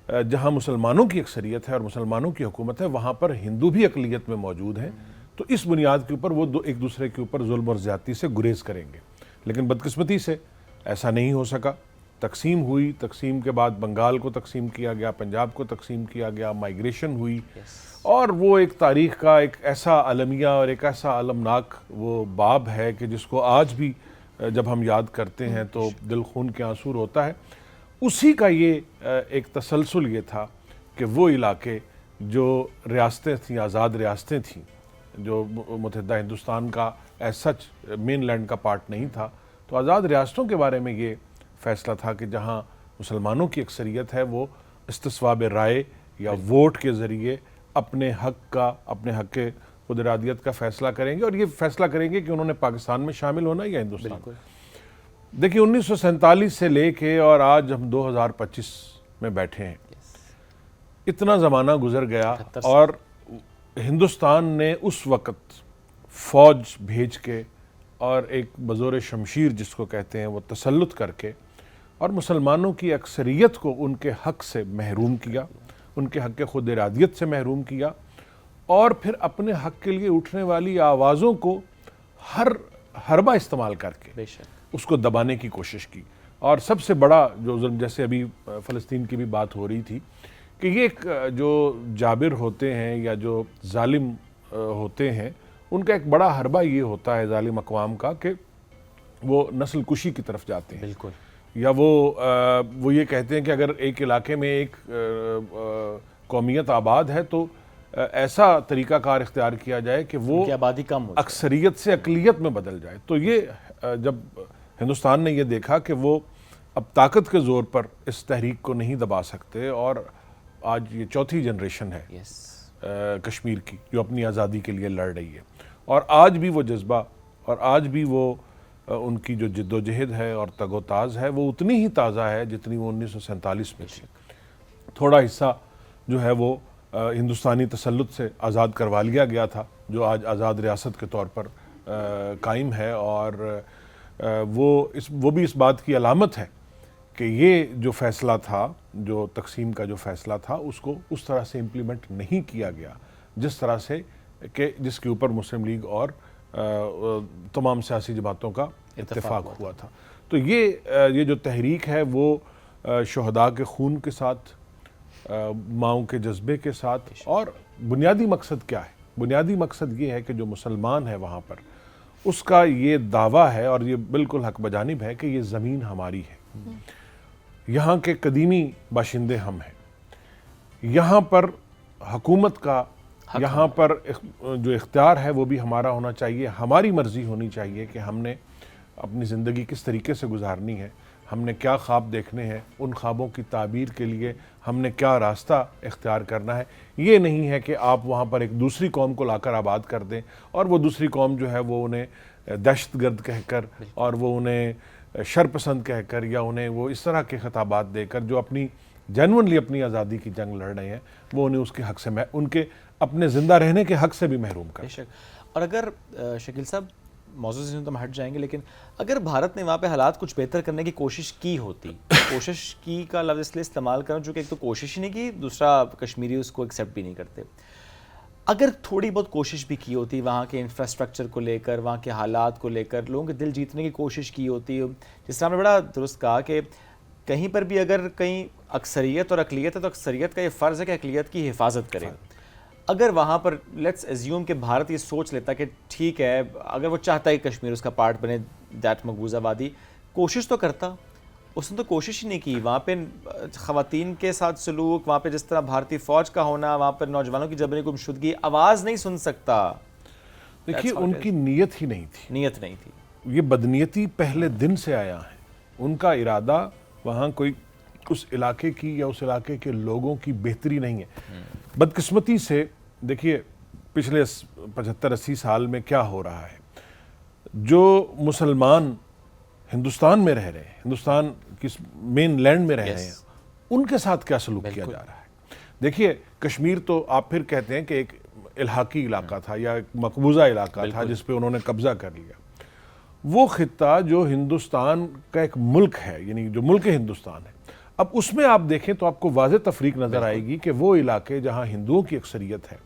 جہاں مسلمانوں کی اکثریت ہے اور مسلمانوں کی حکومت ہے وہاں پر ہندو بھی اقلیت میں موجود ہیں، تو اس بنیاد کے اوپر وہ ایک دوسرے کے اوپر ظلم اور زیادتی سے گریز کریں گے. لیکن بدقسمتی سے ایسا نہیں ہو سکا. تقسیم ہوئی، تقسیم کے بعد بنگال کو تقسیم کیا گیا، پنجاب کو تقسیم کیا گیا، مائیگریشن ہوئی، اور وہ ایک تاریخ کا ایک ایسا المیہ اور ایک ایسا المناک وہ باب ہے کہ جس کو آج بھی جب ہم یاد کرتے ہیں تو دل خون کے آنسو ہوتا ہے. اسی کا یہ ایک تسلسل یہ تھا کہ وہ علاقے جو ریاستیں تھیں، آزاد ریاستیں تھیں، جو متحدہ ہندوستان کا ایز سچ مین لینڈ کا پارٹ نہیں تھا، تو آزاد ریاستوں کے بارے میں یہ فیصلہ تھا کہ جہاں مسلمانوں کی اکثریت ہے وہ استصواب رائے یا ووٹ کے ذریعے اپنے حق کے خود ارادیت کا فیصلہ کریں گے، اور یہ فیصلہ کریں گے کہ انہوں نے پاکستان میں شامل ہونا یا ہندوستان. دیکھیے 1947 سے لے کے اور آج ہم 2025 میں بیٹھے ہیں، اتنا زمانہ گزر گیا، اور ہندوستان نے اس وقت فوج بھیج کے اور ایک بزور شمشیر جس کو کہتے ہیں وہ تسلط کر کے اور مسلمانوں کی اکثریت کو ان کے حق سے محروم کیا، ان کے حق خود ارادیت سے محروم کیا، اور پھر اپنے حق کے لیے اٹھنے والی آوازوں کو ہر حربہ استعمال کر کے اس کو دبانے کی کوشش کی. اور سب سے بڑا جو ظلم، جیسے ابھی فلسطین کی بھی بات ہو رہی تھی، کہ یہ ایک جو جابر ہوتے ہیں یا جو ظالم ہوتے ہیں ان کا ایک بڑا حربہ یہ ہوتا ہے ظالم اقوام کا کہ وہ نسل کشی کی طرف جاتے ہیں. بالکل. یا وہ یہ کہتے ہیں کہ اگر ایک علاقے میں ایک قومیت آباد ہے تو ایسا طریقہ کار اختیار کیا جائے کہ وہ آبادی کم ہو، اکثریت سے اقلیت میں بدل جائے. تو یہ جب ہندوستان نے یہ دیکھا کہ وہ اب طاقت کے زور پر اس تحریک کو نہیں دبا سکتے، اور آج یہ چوتھی جنریشن ہے کشمیر کی جو اپنی آزادی کے لیے لڑ رہی ہے، اور آج بھی وہ جذبہ اور آج بھی وہ ان کی جو جد و جہد ہے اور تگ و تاز ہے وہ اتنی ہی تازہ ہے جتنی وہ 1947 میں تھی. تھوڑا حصہ جو ہے وہ ہندوستانی تسلط سے آزاد کروا لیا گیا تھا جو آج آزاد ریاست کے طور پر قائم ہے، اور وہ بھی اس بات کی علامت ہے کہ یہ جو فیصلہ تھا، جو تقسیم کا جو فیصلہ تھا، اس کو اس طرح سے امپلیمنٹ نہیں کیا گیا جس طرح سے کہ جس کے اوپر مسلم لیگ اور تمام سیاسی جماعتوں کا اتفاق ہوا تھا. تو یہ جو تحریک ہے وہ شہداء کے خون کے ساتھ، ماؤں کے جذبے کے ساتھ، اور بنیادی مقصد کیا ہے؟ بنیادی مقصد یہ ہے کہ جو مسلمان ہے وہاں پر اس کا یہ دعویٰ ہے، اور یہ بالکل حق بجانب ہے، کہ یہ زمین ہماری ہے، یہاں کے قدیمی باشندے ہم ہیں، یہاں پر حکومت کا، یہاں پر جو اختیار ہے وہ بھی ہمارا ہونا چاہیے، ہماری مرضی ہونی چاہیے کہ ہم نے اپنی زندگی کس طریقے سے گزارنی ہے، ہم نے کیا خواب دیکھنے ہیں، ان خوابوں کی تعبیر کے لیے ہم نے کیا راستہ اختیار کرنا ہے. یہ نہیں ہے کہ آپ وہاں پر ایک دوسری قوم کو لا کر آباد کر دیں، اور وہ دوسری قوم جو ہے وہ انہیں دہشت گرد کہہ کر اور وہ انہیں شرپسند کہہ کر یا انہیں وہ اس طرح کے خطابات دے کر جو اپنی جینونلی اپنی آزادی کی جنگ لڑ رہے ہیں وہ انہیں اس کے حق سے ان کے اپنے زندہ رہنے کے حق سے بھی محروم کر. اور اگر شکیل صاحب موضوع سے تو ہم ہٹ جائیں گے، لیکن اگر بھارت نے وہاں پہ حالات کچھ بہتر کرنے کی کوشش کی ہوتی، کوشش کی کا لفظ اس لیے استعمال کروں چونکہ ایک تو کوشش ہی نہیں کی، دوسرا کشمیری اس کو ایکسیپٹ بھی نہیں کرتے، اگر تھوڑی بہت کوشش بھی کی ہوتی وہاں کے انفراسٹرکچر کو لے کر، وہاں کے حالات کو لے کر لوگوں کے دل جیتنے کی کوشش کی ہوتی، جس طرح ہم نے بڑا درست کہا کہ کہیں پر بھی اگر کہیں اکثریت اور اقلیت ہے تو اکثریت کا یہ فرض ہے کہ اقلیت کی حفاظت کرے. اگر وہاں پر لیٹس ایزیوم کہ بھارت یہ سوچ لیتا کہ ٹھیک ہے اگر وہ چاہتا ہے کہ کشمیر اس کا پارٹ بنے، دیٹ مقبوضہ وادی، کوشش تو کرتا، اس نے تو کوشش ہی نہیں کی. وہاں پہ خواتین کے ساتھ سلوک، وہاں پہ جس طرح بھارتی فوج کا ہونا، وہاں پر نوجوانوں کی جبری گمشدگی، آواز نہیں سن سکتا. دیکھیے ان کی نیت ہی نہیں تھی، نیت نہیں تھی، یہ بدنیتی پہلے دن سے آیا ہے. ان کا ارادہ وہاں کوئی اس علاقے کی یا اس علاقے کے لوگوں کی بہتری نہیں ہے. بدقسمتی سے دیکھیے پچھلے 75-80 سال میں کیا ہو رہا ہے، جو مسلمان ہندوستان میں رہ رہے ہیں، ہندوستان کی مین لینڈ میں رہ رہے ہیں، ان کے ساتھ کیا سلوک کیا جا رہا ہے. دیکھیے کشمیر تو آپ پھر کہتے ہیں کہ ایک الحاقی علاقہ تھا یا ایک مقبوضہ علاقہ تھا جس پہ انہوں نے قبضہ کر لیا. وہ خطہ جو ہندوستان کا ایک ملک ہے، یعنی جو ملک ہندوستان ہے، اب اس میں آپ دیکھیں تو آپ کو واضح تفریق نظر آئے گی کہ وہ علاقے جہاں ہندوؤں کی اکثریت ہے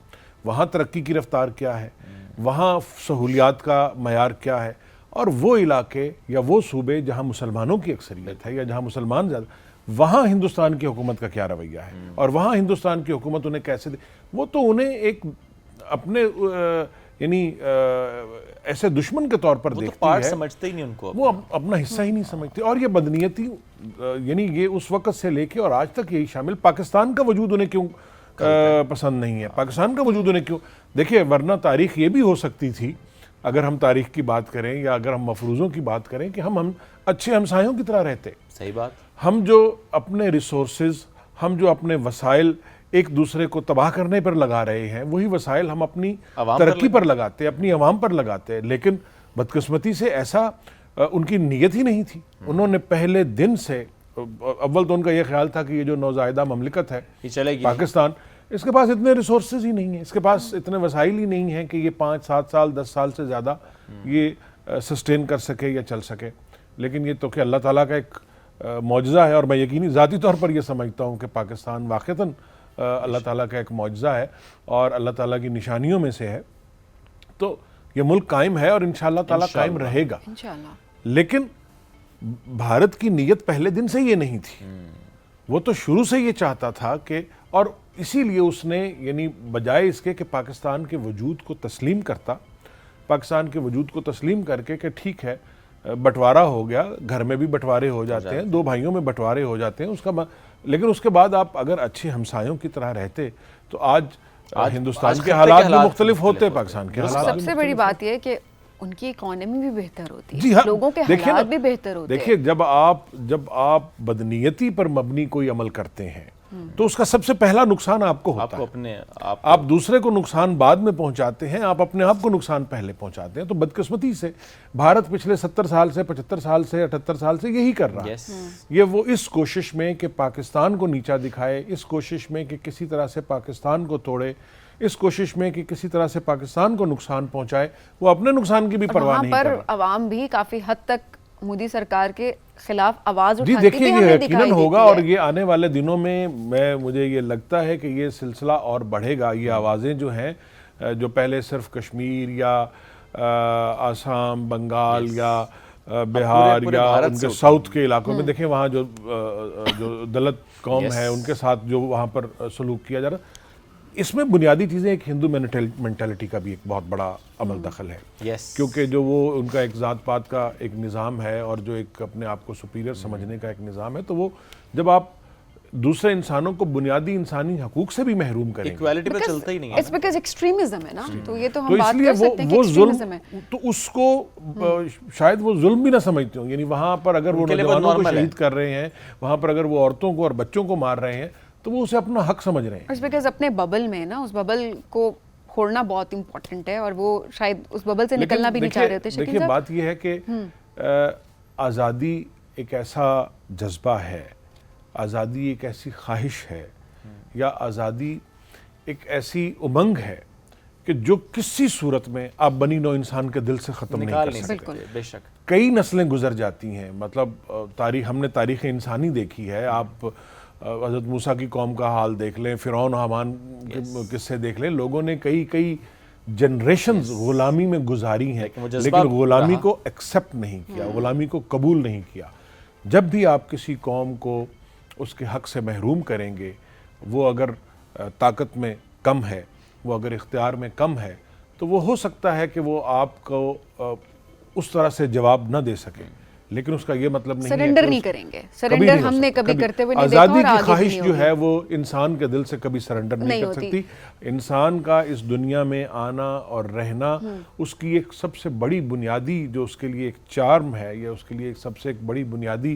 وہاں ترقی کی رفتار کیا ہے, وہاں سہولیات کا معیار کیا ہے, اور وہ علاقے یا وہ صوبے جہاں مسلمانوں کی اکثریت ہے یا جہاں مسلمان زیادہ, وہاں ہندوستان کی حکومت کا کیا رویہ ہے اور وہاں ہندوستان کی حکومت انہیں کیسے دے. وہ تو انہیں ایک اپنے یعنی ایسے دشمن کے طور پر دیکھتی پارٹ ہے, سمجھتے ہی نہیں ان کو, وہ اپنا حصہ ہی نہیں سمجھتے. اور یہ بدنیتی یعنی یہ اس وقت سے لے کے اور آج تک یہی شامل, پاکستان کا وجود انہیں کیوں پسند نہیں ہے, پاکستان کا وجود انہیں کیوں, دیکھیے ورنہ تاریخ یہ بھی ہو سکتی تھی اگر ہم تاریخ کی بات کریں یا اگر ہم مفروضوں کی بات کریں کہ ہم اچھے ہمسایوں کی طرح رہتے. صحیح بات. ہم جو اپنے ریسورسز, ہم جو اپنے وسائل ایک دوسرے کو تباہ کرنے پر لگا رہے ہیں, وہی وسائل ہم اپنی ترقی پر لگاتے, اپنی عوام پر لگاتے. لیکن بدقسمتی سے ایسا ان کی نیت ہی نہیں تھی. انہوں نے پہلے دن سے, اول تو ان کا یہ خیال تھا کہ یہ جو نوزائیدہ مملکت ہے پاکستان, اس کے پاس اتنے ریسورسز ہی نہیں ہیں, اس کے پاس اتنے وسائل ہی نہیں ہیں کہ یہ 5-7 سال 10 سال سے زیادہ یہ سسٹین کر سکے یا چل سکے. لیکن یہ تو کہ اللہ تعالیٰ کا ایک معجزہ ہے, اور میں یقینی ذاتی طور پر یہ سمجھتا ہوں کہ پاکستان واقعتاً اللہ تعالیٰ کا ایک معجزہ ہے اور اللہ تعالیٰ کی نشانیوں میں سے ہے. تو یہ ملک قائم ہے اور انشاءاللہ تعالیٰ قائم رہے گا. لیکن بھارت کی نیت پہلے دن سے یہ نہیں تھی, وہ تو شروع سے یہ چاہتا تھا کہ, اور اسی لیے اس نے یعنی بجائے اس کے کہ پاکستان کے وجود کو تسلیم کرتا, پاکستان کے وجود کو تسلیم کر کے کہ ٹھیک ہے بٹوارا ہو گیا, گھر میں بھی بٹوارے ہو جاتے ہیں, 2 بھائیوں میں بٹوارے ہو جاتے ہیں, اس کا لیکن اس کے بعد آپ اگر اچھے ہمسایوں کی طرح رہتے تو آج ہندوستان کے حالات بھی مختلف ہوتے, پاکستان کے حالات. سب سے بڑی بات یہ ہے کہ ان کی اکانومی بھی بہتر ہوتی جی ہے, ہاں, لوگوں کے حالات بھی بہتر ہوتے ہیں. دیکھیے جب آپ بدنیتی پر مبنی کوئی عمل کرتے ہیں تو اس کا سب سے پہلا نقصان آپ کو ہوتا ہے. آپ دوسرے کو نقصان بعد میں پہنچاتے ہیں, آپ اپنے آپ کو نقصان پہلے پہنچاتے ہیں. تو بدقسمتی سے بھارت پچھلے 70 سال سے 75 سال سے 78 سال سے یہی کر رہا ہے. یہ وہ اس کوشش میں کہ پاکستان کو نیچا دکھائے, اس کوشش میں کہ کسی طرح سے پاکستان کو توڑے, اس کوشش میں کہ کسی طرح سے پاکستان کو نقصان پہنچائے, وہ اپنے نقصان کی بھی پرواہ نہیں کر رہا. وہاں پر عوام بھی کافی حد تک مودی سرکار کے خلاف آواز جی اٹھاتی دیکھیے یہ یقیناً ہوگا, اور یہ آنے والے دنوں میں مجھے یہ لگتا ہے کہ یہ سلسلہ اور بڑھے گا. یہ آوازیں جو ہیں جو پہلے صرف کشمیر یا آسام, بنگال یا بہار یا ان کے ساؤتھ کے علاقوں میں, دیکھیں وہاں جو دلت قوم ہے ان کے ساتھ جو وہاں پر سلوک کیا جا رہا, اس میں بنیادی چیزیں ایک ہندو مینٹلٹی کا بھی ایک بہت بڑا عمل دخل ہے. کیونکہ جو وہ ان کا ایک ذات پات کا ایک نظام ہے اور جو ایک اپنے آپ کو سپیریئر سمجھنے کا ایک نظام ہے, تو وہ جب آپ دوسرے انسانوں کو بنیادی انسانی حقوق سے بھی محروم کریں گے, ایکوالٹی پہ چلتا ہی نہیں ہے. It's because extremism ہے نا, تو یہ تو ہم تو اس بات لیے کر سکتے ہیں کہ وہ extremism ظلم, ہے. تو اس کو شاید وہ ظلم بھی نہ سمجھتے ہوں. یعنی وہاں پر اگر وہ نوجوانوں کو شہید کر رہے ہیں, وہاں پر اگر وہ عورتوں کو اور بچوں کو مار رہے ہیں, تو وہ اسے اپنا حق سمجھ رہے ہیں. It's because اپنے ببل میں نا, اس ببل کو کھوڑنا بہت امپورٹنٹ ہے, اور وہ شاید اس ببل سے نکلنا بھی نہیں چاہ رہے ہوتے. دیکھیے بات یہ ہے کہ آزادی ایک ایسا جذبہ ہے, آزادی ایک ایسی خواہش ہے, یا آزادی ایک ایسی امنگ ہے کہ جو کسی صورت میں آپ بنی نوع انسان کے دل سے ختم نہیں کر سکتے. بے شک کئی نسلیں گزر جاتی ہیں, مطلب ہم نے تاریخ انسانی دیکھی ہے. آپ حضرت موسیٰ کی قوم کا حال دیکھ لیں, فرعون حامان کے قصے دیکھ لیں, لوگوں نے کئی جنریشنز غلامی میں گزاری ہیں, لیکن غلامی کو ایکسیپٹ نہیں کیا, غلامی کو قبول نہیں کیا. جب بھی آپ کسی قوم کو اس کے حق سے محروم کریں گے, وہ اگر طاقت میں کم ہے, وہ اگر اختیار میں کم ہے, تو وہ ہو سکتا ہے کہ وہ آپ کو اس طرح سے جواب نہ دے سکے. لیکن اس کا یہ مطلب نہیں ہے سرنڈر نہیں کریں گے. سرنڈر ہم نے کبھی کرتے ہوئے نہیں دیکھا, اور آزادی کی آگے خواہش جو ہے وہ انسان کے دل سے کبھی سرنڈر نہیں کر سکتی. انسان کا اس دنیا میں آنا اور رہنا, اس کی ایک سب سے بڑی بنیادی جو اس کے لیے ایک چارم ہے, یا اس کے لیے سب سے ایک بڑی بنیادی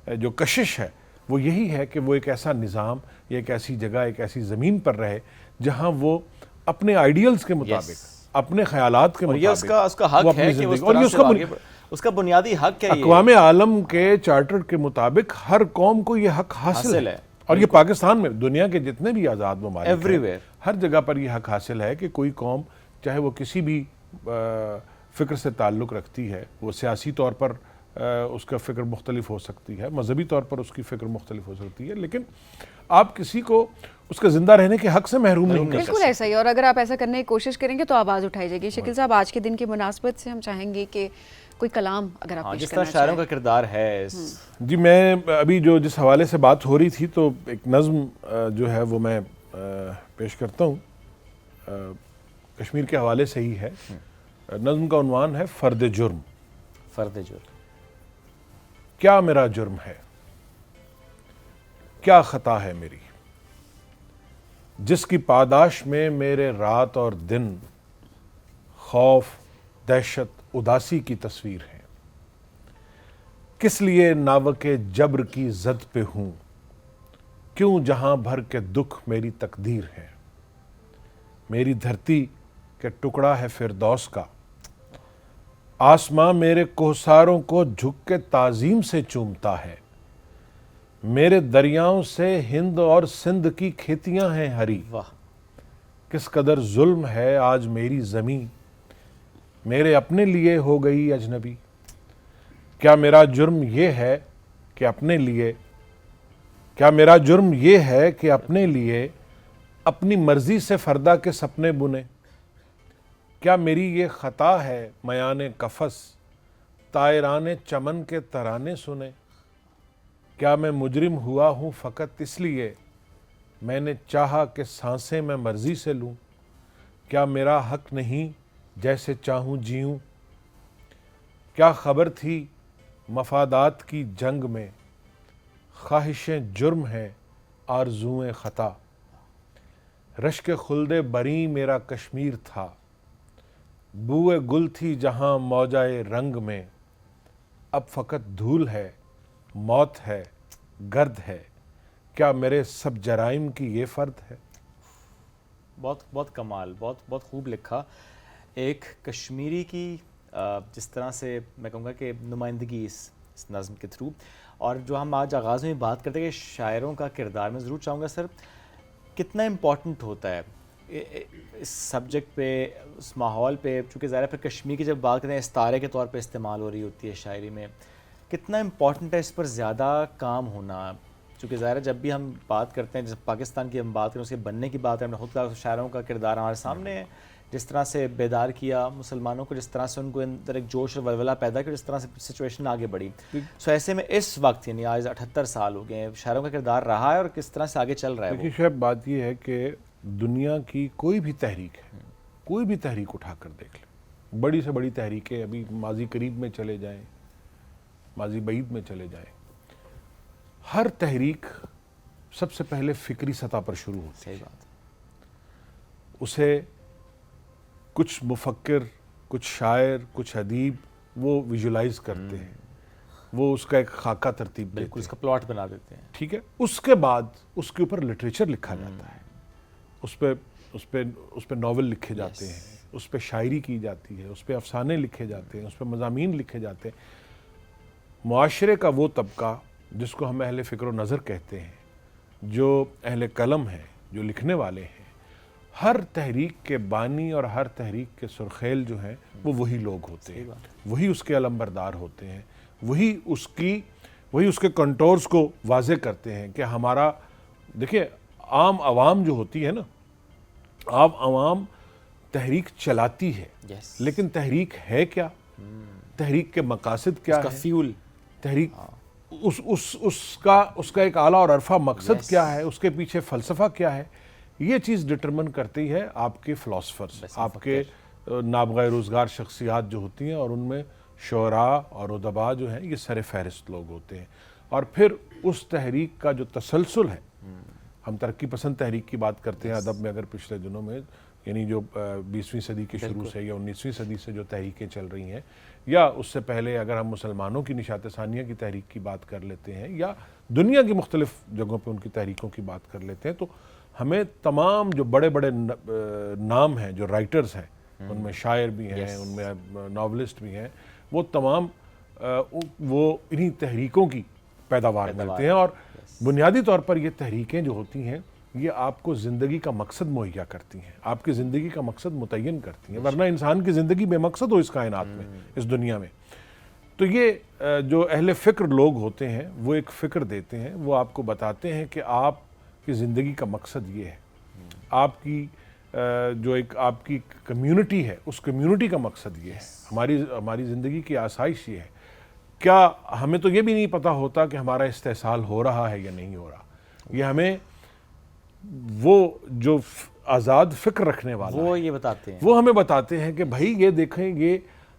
جو کشش ہے, وہ یہی ہے کہ وہ ایک ایسا نظام یا ایک ایسی جگہ, ایک ایسی زمین پر رہے جہاں وہ اپنے آئیڈیلز کے مطابق, اپنے خیالات کے مطابق, اس کا حق ہے کہ اس کا بنیادی حق ہے. اقوام عالم کے چارٹر کے مطابق ہر قوم کو یہ حق حاصل ہے, اور یہ پاکستان میں, دنیا کے جتنے بھی آزاد ممالک ہیں, ہر جگہ پر یہ حق حاصل ہے کہ کوئی قوم چاہے وہ کسی بھی فکر سے تعلق رکھتی ہے, وہ سیاسی طور پر اس کا فکر مختلف ہو سکتی ہے، مذہبی طور پر اس کی فکر مختلف ہو سکتی ہے، لیکن آپ کسی کو اس کے زندہ رہنے کے حق سے محروم نہیں کر بالکل ایسا ہی، اور اگر آپ ایسا کرنے کی کوشش کریں گے تو آواز اٹھائی جائے گی. شکیل صاحب، آج کے دن کی مناسبت سے ہم چاہیں گے کہ کوئی کلام اگر آپ پیش جس طرح کرنا شاعروں چاہیں. کا کردار ہے. جی میں ابھی جس حوالے سے بات ہو رہی تھی تو ایک نظم جو ہے وہ میں پیش کرتا ہوں، کشمیر کے حوالے سے ہی ہے. نظم کا عنوان ہے فرد جرم. فرد جرم. کیا میرا جرم ہے، کیا خطا ہے میری، جس کی پاداش میں میرے رات اور دن خوف، دہشت، اداسی کی تصویر ہے. کس لیے ناوک جبر کی زد پہ ہوں، کیوں جہاں بھر کے دکھ میری تقدیر ہے. میری دھرتی کے ٹکڑا ہے فردوس کا، آسماں میرے کوہساروں کو جھک کے تعظیم سے چومتا ہے. میرے دریاؤں سے ہند اور سندھ کی کھیتیاں ہیں ہری. واہ. کس قدر ظلم ہے آج میری زمین، میرے اپنے لیے ہو گئی اجنبی. کیا میرا جرم یہ ہے کہ اپنے لیے، کیا میرا جرم یہ ہے کہ اپنے لیے اپنی مرضی سے فردا کے سپنے بنے. کیا میری یہ خطا ہے میان قفس، طائران چمن کے ترانے سنے. کیا میں مجرم ہوا ہوں فقط اس لیے میں نے چاہا کہ سانسیں میں مرضی سے لوں. کیا میرا حق نہیں جیسے چاہوں جیوں. کیا خبر تھی مفادات کی جنگ میں، خواہشیں جرم ہیں آرزوئیں خطا. رشک خلد بری میرا کشمیر تھا، بوئے گل تھی جہاں موجائے رنگ میں. اب فقط دھول ہے، موت ہے، گرد ہے. کیا میرے سب جرائم کی یہ فرد ہے. بہت بہت کمال، بہت بہت خوب لکھا. ایک کشمیری کی جس طرح سے میں کہوں گا کہ نمائندگی اس نظم کے تھرو، اور جو ہم آج آغاز میں بات کرتے ہیں کہ شاعروں کا کردار، میں ضرور چاہوں گا سر کتنا امپورٹنٹ ہوتا ہے اس سبجیکٹ پہ، اس ماحول پہ، چونکہ ظاہر ہے پھر کشمیر کی جب بات کرتے ہیں استعارے کے طور پہ استعمال ہو رہی ہوتی ہے شاعری میں، کتنا امپورٹنٹ ہے اس پر زیادہ کام ہونا. چونکہ ظاہر ہے جب بھی ہم بات کرتے ہیں، جیسے پاکستان کی ہم بات کریں، اس کے بننے کی بات کریں، ہم نے خود شاعروں کا کردار ہمارے سامنے ہے، جس طرح سے بیدار کیا مسلمانوں کو، جس طرح سے ان کو اندر ایک جوش اور ولولہ پیدا کیا، جس طرح سے سچویشن آگے بڑھی. سو ایسے میں اس وقت یعنی آج 78 سال ہو گئے ہیں، شاعروں کا کردار رہا ہے اور کس طرح سے آگے چل رہا ہے. دیکھیے شاید بات یہ ہے کہ دنیا کی کوئی بھی تحریک ہے، کوئی بھی تحریک اٹھا کر دیکھ لیں، بڑی سے بڑی تحریکیں ابھی ماضی قریب میں چلے جائیں، ماضی بعید میں چلے جائیں، ہر تحریک سب سے پہلے فکری سطح پر شروع ہوتی ہے. صحیح بات. اسے کچھ مفکر، کچھ شاعر، کچھ ادیب وہ ویژولائز کرتے ہیں، وہ اس کا ایک خاکہ ترتیب دیتے بالکل، اس ہیں، کا پلاٹ بنا دیتے ہیں. ٹھیک ہے. اس کے بعد اس کے اوپر لٹریچر لکھا جاتا ہے، اس پہ ناول لکھے جاتے ہیں، اس پہ شاعری کی جاتی ہے، اس پہ افسانے لکھے جاتے ہیں، اس پہ مضامین لکھے جاتے ہیں. معاشرے کا وہ طبقہ جس کو ہم اہل فکر و نظر کہتے ہیں، جو اہل قلم ہیں، جو لکھنے والے ہیں، ہر تحریک کے بانی اور ہر تحریک کے سرخیل جو ہیں وہ وہی لوگ ہوتے ہیں، وہی اس کے علمبردار ہوتے ہیں، وہی اس کے کنٹورز کو واضح کرتے ہیں کہ ہمارا. دیکھیں عام عوام جو ہوتی ہے نا، عام عوام تحریک چلاتی ہے، لیکن تحریک ہے کیا، تحریک کے مقاصد کیا ہے، فیول تحریک اس کا ایک اعلیٰ اور عرفہ مقصد کیا ہے، اس کے پیچھے فلسفہ کیا ہے، یہ چیز ڈٹرمن کرتی ہے آپ کے فلاسفرز، آپ کے نابغہ روزگار شخصیات جو ہوتی ہیں، اور ان میں شعراء اور ادباء جو ہیں یہ سر فہرست لوگ ہوتے ہیں. اور پھر اس تحریک کا جو تسلسل ہے، ہم ترقی پسند تحریک کی بات کرتے ہیں ادب میں، اگر پچھلے دنوں میں یعنی جو 20ویں صدی کے شروع سے یا 19ویں صدی سے جو تحریکیں چل رہی ہیں، یا اس سے پہلے اگر ہم مسلمانوں کی نشاط ثانیہ کی تحریک کی بات کر لیتے ہیں، یا دنیا کی مختلف جگہوں پہ ان کی تحریکوں کی بات کر لیتے ہیں، تو ہمیں تمام جو بڑے بڑے نام ہیں، جو رائٹرز ہیں، ان میں شاعر بھی ہیں، ان میں ناولسٹ بھی ہیں، وہ تمام وہ انہی تحریکوں کی پیداوار ملتے ہیں. اور بنیادی طور پر یہ تحریکیں جو ہوتی ہیں یہ آپ کو زندگی کا مقصد مہیا کرتی ہیں، آپ کی زندگی کا مقصد متعین کرتی ہیں، ورنہ انسان کی زندگی بے مقصد ہو اس کائنات میں، اس دنیا میں. تو یہ جو اہل فکر لوگ ہوتے ہیں وہ ایک فکر دیتے ہیں, وہ آپ کو بتاتے ہیں کہ آپ کی زندگی کا مقصد یہ ہے, آپ کی جو ایک آپ کی کمیونٹی ہے اس کمیونٹی کا مقصد یہ ہے, ہماری زندگی کی آسائش یہ ہے. کیا ہمیں تو یہ بھی نہیں پتہ ہوتا کہ ہمارا استحصال ہو رہا ہے یا نہیں ہو رہا. یہ ہمیں وہ جو آزاد فکر رکھنے والا وہ یہ بتاتے ہیں, وہ ہمیں بتاتے ہیں کہ بھائی یہ دیکھیں,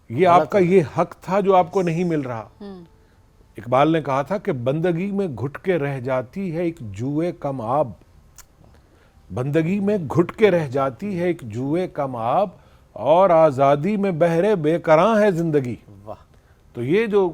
یہ آپ کا یہ حق تھا جو آپ کو نہیں مل رہا. اقبال نے کہا تھا کہ بندگی میں گھٹ کے رہ جاتی ہے ایک جوئے کم آب, بندگی میں گھٹ کے رہ جاتی ہے ایک جوئے کم آب, اور آزادی میں بہرے بے قراں ہے زندگی. واہ. تو یہ جو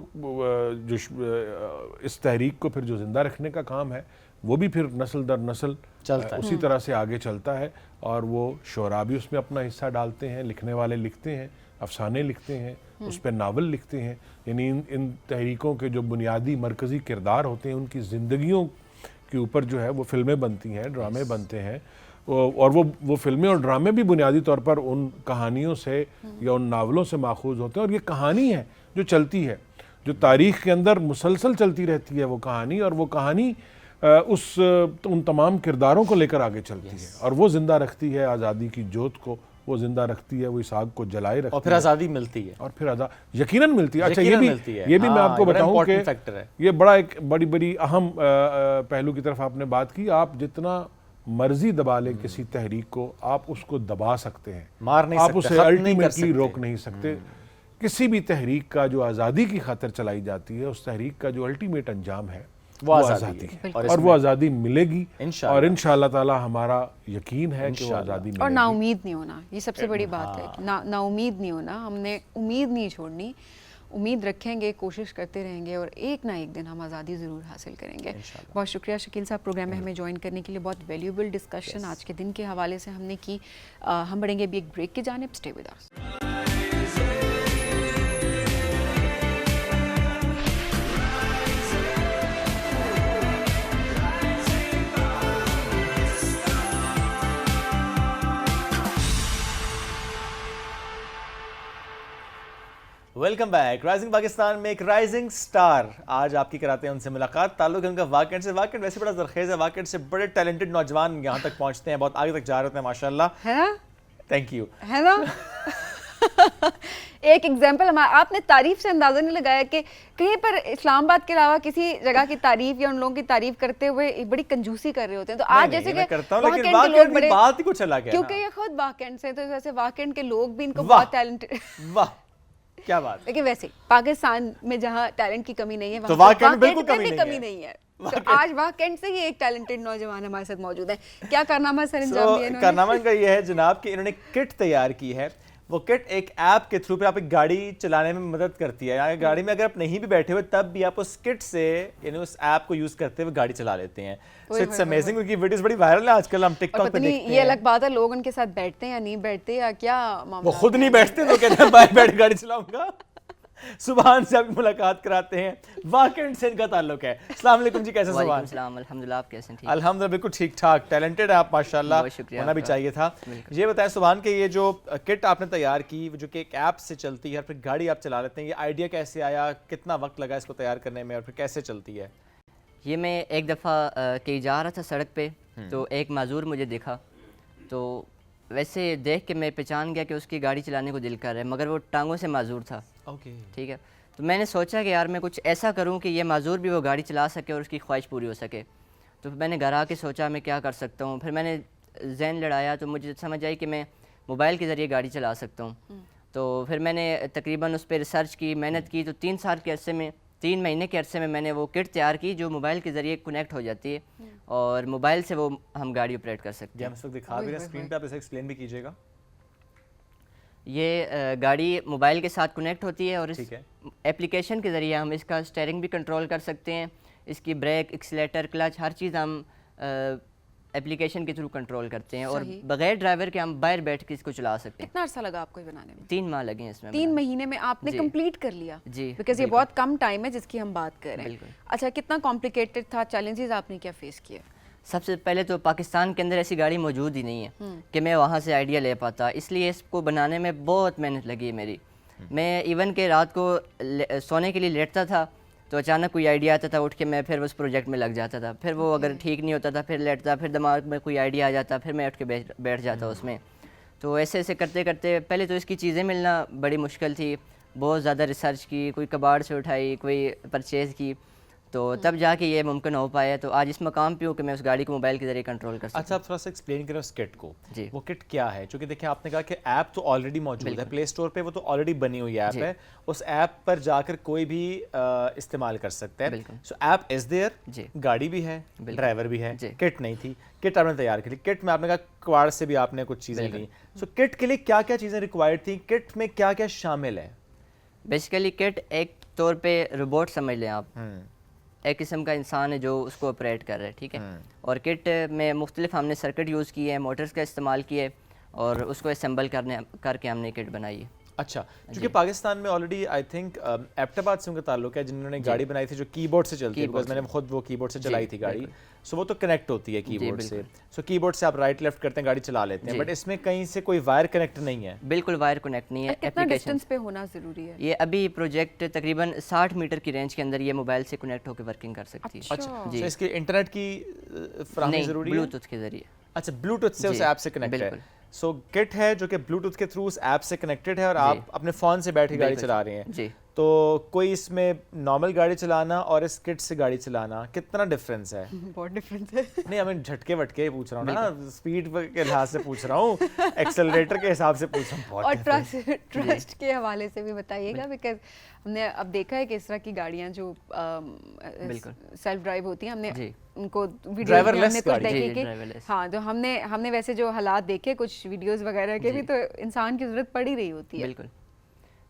اس تحریک کو پھر جو زندہ رکھنے کا کام ہے وہ بھی پھر نسل در نسل چلتا ہے, اسی طرح سے آگے چلتا ہے. اور وہ شعراء بھی اس میں اپنا حصہ ڈالتے ہیں, لکھنے والے لکھتے ہیں, افسانے لکھتے ہیں, اس پہ ناول لکھتے ہیں. یعنی ان تحریکوں کے جو بنیادی مرکزی کردار ہوتے ہیں ان کی زندگیوں کے اوپر جو ہے وہ فلمیں بنتی ہیں, ڈرامے بنتے ہیں, اور وہ فلمیں اور ڈرامے بھی بنیادی طور پر ان کہانیوں سے یا ان ناولوں سے ماخوذ ہوتے ہیں. اور یہ کہانی ہے جو چلتی ہے, جو تاریخ کے اندر مسلسل چلتی رہتی ہے وہ کہانی, اور وہ کہانی ان تمام کرداروں کو لے کر آگے چلتی ہے, اور وہ زندہ رکھتی ہے آزادی کی جوت کو, وہ زندہ رکھتی ہے, وہ اس آگ کو جلائے رکھتی ہے, اور پھر آزادی ملتی ہے, اور پھر یقیناً ملتی ہے. اچھا ملتی ہے. یہ بھی میں آپ کو بتاؤں کہ فیکٹر ہے, یہ بڑا ایک بڑی اہم پہلو کی طرف آپ نے بات کی. آپ جتنا مرضی دبا لیں کسی تحریک کو, آپ اس کو دبا سکتے ہیں, مار نہیں آپ سکتے, اسے ختم نہیں کر الٹیمیٹلی سکتے. روک نہیں سکتے. کسی بھی تحریک کا جو آزادی کی خاطر چلائی جاتی ہے, اس تحریک کا جو الٹیمیٹ انجام ہے وہ آزادی ہے, اور وہ آزادی ملے گی, اور انشاءاللہ تعالی ہمارا یقین ہے کہ وہ آزادی ملے گی. اور نا امید نہیں ہونا, یہ سب سے بڑی بات ہے. نا امید نہیں ہونا, ہم نے امید نہیں چھوڑنی, امید رکھیں گے, کوشش کرتے رہیں گے, اور ایک نہ ایک دن ہم آزادی ضرور حاصل کریں گے. بہت شکریہ شکیل صاحب پروگرام میں ہمیں جوائن کرنے کے لیے. بہت ویلیوبل ڈسکشن آج کے دن کے حوالے سے ہم نے کی. ہم بڑھیں گے ابھی ایک بریک کی جانب. Stay with us. Welcome back. Rising Pakistan میں ایک رائزنگ سٹار آج آپ کی کراتے ہیں ان سے ملاقات. تعلق ہے ان کا واقعات سے. واقعات ویسے بڑا زرخیز ہے, واقعات سے بڑے ٹیلنٹڈ نوجوان یہاں تک پہنچتے ہیں, بہت آگے تک جا رہے ہوتے ہیں ماشاءاللہ. ہے نا, تھینک یو, ہے نا. ایک ایگزامپل, آپ نے تعریف سے اندازہ نہیں لگایا کہ کہیں پر اسلام آباد کے علاوہ کسی جگہ کی تعریف یا ان لوگوں کی تعریف کرتے ہوئے بڑی کنجوسی کر رہے ہوتے ہیں. تو آج جیسے کہ واقعات کی بات ہی کچھ الگ ہے, کیونکہ یہ خود واقعات سے, تو ویسے واقعات کے لوگ بھی ان کو بہت ٹیلنٹڈ. واہ کیا بات. لیکن ویسے پاکستان میں جہاں ٹیلنٹ کی کمی نہیں ہے تو واقعات بالکل کمی نہیں ہے. تو آج واقعات سے ہی ایک ٹیلنٹڈ نوجوان ہمارے ساتھ موجود ہے. کیا کارنامہ سر انجام دیا؟ کارنامہ کا یہ ہے جناب کہ انہوں نے کٹ تیار کی ہے. وہ کٹ ایک ایپ کے تھرو پہ آپ ایک گاڑی چلانے میں مدد کرتی ہے. یعنی گاڑی میں اگر آپ نہیں بھی بیٹھے ہوئے تب بھی آپ اس کٹ سے یعنی اس ایپ کو یوز کرتے ہوئے گاڑی چلا لیتے ہیں. So it's amazing. ان کی ویڈیوز بڑی وائرل ہیں آج کل, ہم ٹک ٹاک پہ دیکھتے ہیں. یہ الگ بات ہے لوگ ان کے ساتھ بیٹھتے ہیں یا نہیں بیٹھتے, یا کیا وہ خود نہیں بیٹھتے تو کہتے ہیں باہر بیٹھ گاڑی چلاؤں گا. سبحان سے آپ کی ملاقات کراتے ہیں, واقعات سے ان کا تعلق ہے. السلام علیکم جی, کیسے سبحان؟ وعلیکم السلام, الحمدللہ, آپ کیسے ہیں؟ الحمدللہ بالکل ٹھیک ٹھاک. ٹیلنٹڈ ہے آپ ماشاءاللہ, ہونا بھی چاہیے تھا. یہ بتائیں سبحان کہ یہ جو کٹ آپ نے تیار کی جو کہ ایک ایپ سے چلتی ہے, پھر گاڑی آپ چلا لیتے ہیں, یہ آئیڈیا کیسے آیا, کتنا وقت لگا اس کو تیار کرنے میں, اور پھر کیسے چلتی ہے؟ یہ میں ایک دفعہ کہیں جا رہا تھا سڑک پہ, تو ایک معذور مجھے دیکھا, تو ویسے دیکھ کے میں پہچان گیا کہ اس کی گاڑی چلانے کو دل کر رہا ہے, مگر وہ ٹانگوں سے معذور تھا. اوکے, ٹھیک ہے. تو میں نے سوچا کہ یار میں کچھ ایسا کروں کہ یہ معذور بھی وہ گاڑی چلا سکے اور اس کی خواہش پوری ہو سکے. تو میں نے گھر آ کے سوچا میں کیا کر سکتا ہوں. پھر میں نے ذہن لڑایا تو مجھے سمجھ آئی کہ میں موبائل کے ذریعے گاڑی چلا سکتا ہوں. تو پھر میں نے تقریباً اس پہ ریسرچ کی, محنت کی. تو 3 سال کے عرصے میں, 3 مہینے کے عرصے میں نے وہ کٹ تیار کی جو موبائل کے ذریعے کنیکٹ ہو جاتی ہے, اور موبائل سے وہ ہم گاڑی آپریٹ کر سکتے ہیں. ہم اس وقت دکھا بھی رہے ہیں اسکرین پہ, آپ اسے ایکسپلین بھی کیجیے گا. یہ گاڑی موبائل کے ساتھ کنیکٹ ہوتی ہے, اور اس اپلیکیشن کے ذریعے ہم اس کا اسٹیئرنگ بھی کنٹرول کر سکتے ہیں. اس کی بریک, ایکسیلیٹر, کلچ, ہر چیز ہم اپلیکیشن کے تھرو کنٹرول کرتے ہیں, اور بغیر ڈرائیور کے ہم باہر بیٹھ کے اس کو چلا سکتے ہیں. کتنا عرصہ لگا آپ کو یہ بنانے میں؟ 3 ماہ لگے ہیں اس میں. 3 مہینے میں آپ نے کمپلیٹ کر لیا؟ جی, بیکاز یہ بہت کم ٹائم ہے جس کی ہم بات کر رہے ہیں. اچھا, کتنا کمپلیکیٹڈ تھا, چیلنجز آپ نے کیا فیس کیے؟ سب سے پہلے تو پاکستان کے اندر ایسی گاڑی موجود ہی نہیں ہے کہ میں وہاں سے آئیڈیا لے پاتا, اس لیے اس کو بنانے میں بہت محنت لگی ہے میری. میں ایون کہ رات کو سونے کے لیے لیٹتا تھا تو اچانک کوئی آئیڈیا آتا تھا, اٹھ کے میں پھر اس پروجیکٹ میں لگ جاتا تھا, پھر وہ اگر ٹھیک نہیں ہوتا تھا پھر لیٹتا, پھر دماغ میں کوئی آئیڈیا آ جاتا, پھر میں اٹھ کے بیٹھ جاتا اس میں. تو ایسے ایسے کرتے کرتے پہلے تو اس کی چیزیں ملنا بڑی مشکل تھی, بہت زیادہ ریسرچ کی, کوئی کباڑ سے اٹھائی, کوئی پرچیز کی, تو تب جا کے یہ ممکن ہو پایا. تو آج اس مقام پہ ہوں کہ میں اس گاڑی کو موبائل کے ذریعے کنٹرول کر سکتا ہوں. اچھا آپ تھوڑا سا ایکسپلین کریں اس کٹ کو. جی, وہ کٹ کیا ہے؟ چونکہ دیکھیں آپ نے کہا کہ ایپ تو آلریڈی موجود ہے پلے اسٹور پہ, وہ تو آلریڈی بنی ہوئی ایپ ہے, اس ایپ پر جا کر کوئی بھی استعمال کر سکتا ہے. سو ایپ از دیئر, گاڑی بھی ہے, ڈرائیور بھی ہے, کٹ نہیں تھی, کٹ آپ نے تیار کی. کٹ میں آپ نے کہا کواڑ سے بھی آپ نے کچھ چیزیں لیں. سو کٹ کے لیے کیا کیا چیزیں ریکوائرڈ تھیں, کٹ میں کیا کیا شامل ہے؟ بیسیکلی کٹ ایک طور پہ روبوٹ سمجھ لیں آپ, ایک قسم کا انسان ہے جو اس کو آپریٹ کر رہا ہے, ٹھیک ہے. اور کٹ میں مختلف ہم نے سرکٹ یوز کیے ہیں, موٹرز کا استعمال کیے, اور اس کو اسمبل کر کے ہم نے کٹ بنائی ہے. اچھا, کیونکہ پاکستان میں آلریڈی آئی تھنک ایبٹ آباد سے ان کا تعلق ہے جنہوں نے گاڑی بنائی تھی جو کی بورڈ سے چلتی ہے, بیکاز میں نے خود وہ کی بورڈ سے چلائی تھی گاڑی. سو وہ تو کنیکٹ ہوتی ہے کی بورڈ سے, سو کی بورڈ سے آپ رائٹ لیفٹ کرتے ہیں, گاڑی چلا لیتے ہیں, بٹ اس میں کہیں سے کوئی وائر کنیکٹ نہیں ہے. بالکل وائر کنیکٹ نہیں ہے. کتنا ڈسٹینس پہ ہونا ضروری ہے؟ یہ ابھی پروجیکٹ تقریباً 60 میٹر کی رینج کے اندر یہ موبائل سے کنیکٹ ہو کے ورکنگ کر سکتی ہے. اچھا, تو اس کے انٹرنیٹ کی فراہمی ضروری ہے؟ بلوٹوتھ کے ذریعے. اچھا, بلوٹوتھ سے اس ایپ سے کنیکٹ ہے. سو کٹ ہے جو کہ بلوٹوتھ کے تھرو اس ایپ سے کنیکٹڈ ہے, اور آپ اپنے فون سے بیٹھ کے گاڑی چلا رہے ہیں. جی, تو کوئی اس میں نارمل گاڑی چلانا اور اس کٹ سے گاڑی چلانا کتنا ڈفرینس ہے؟ بہت ڈفرینس ہے. نہیں, ہمیں جھٹکے وٹکے پوچھ رہا ہوں نا, اسپیڈ کے لحاظ سے پوچھ رہا ہوں, ایکسلریٹر کے حساب سے پوچھ رہا ہوں. اور ٹرسٹ کے حوالے سے بھی بتائیے گا, بیکاز ہم نے اب دیکھا ہے کہ اس طرح کی گاڑیاں جو سیلف ڈرائیو ہوتی ہیں, ہم نے ان کو ویڈیو دیکھے کہ ہاں, تو ہم نے ویسے جو حالات دیکھے کچھ ویڈیوز وغیرہ کے بھی, تو انسان کی ضرورت پڑ ہی رہی ہوتی ہے. بالکل.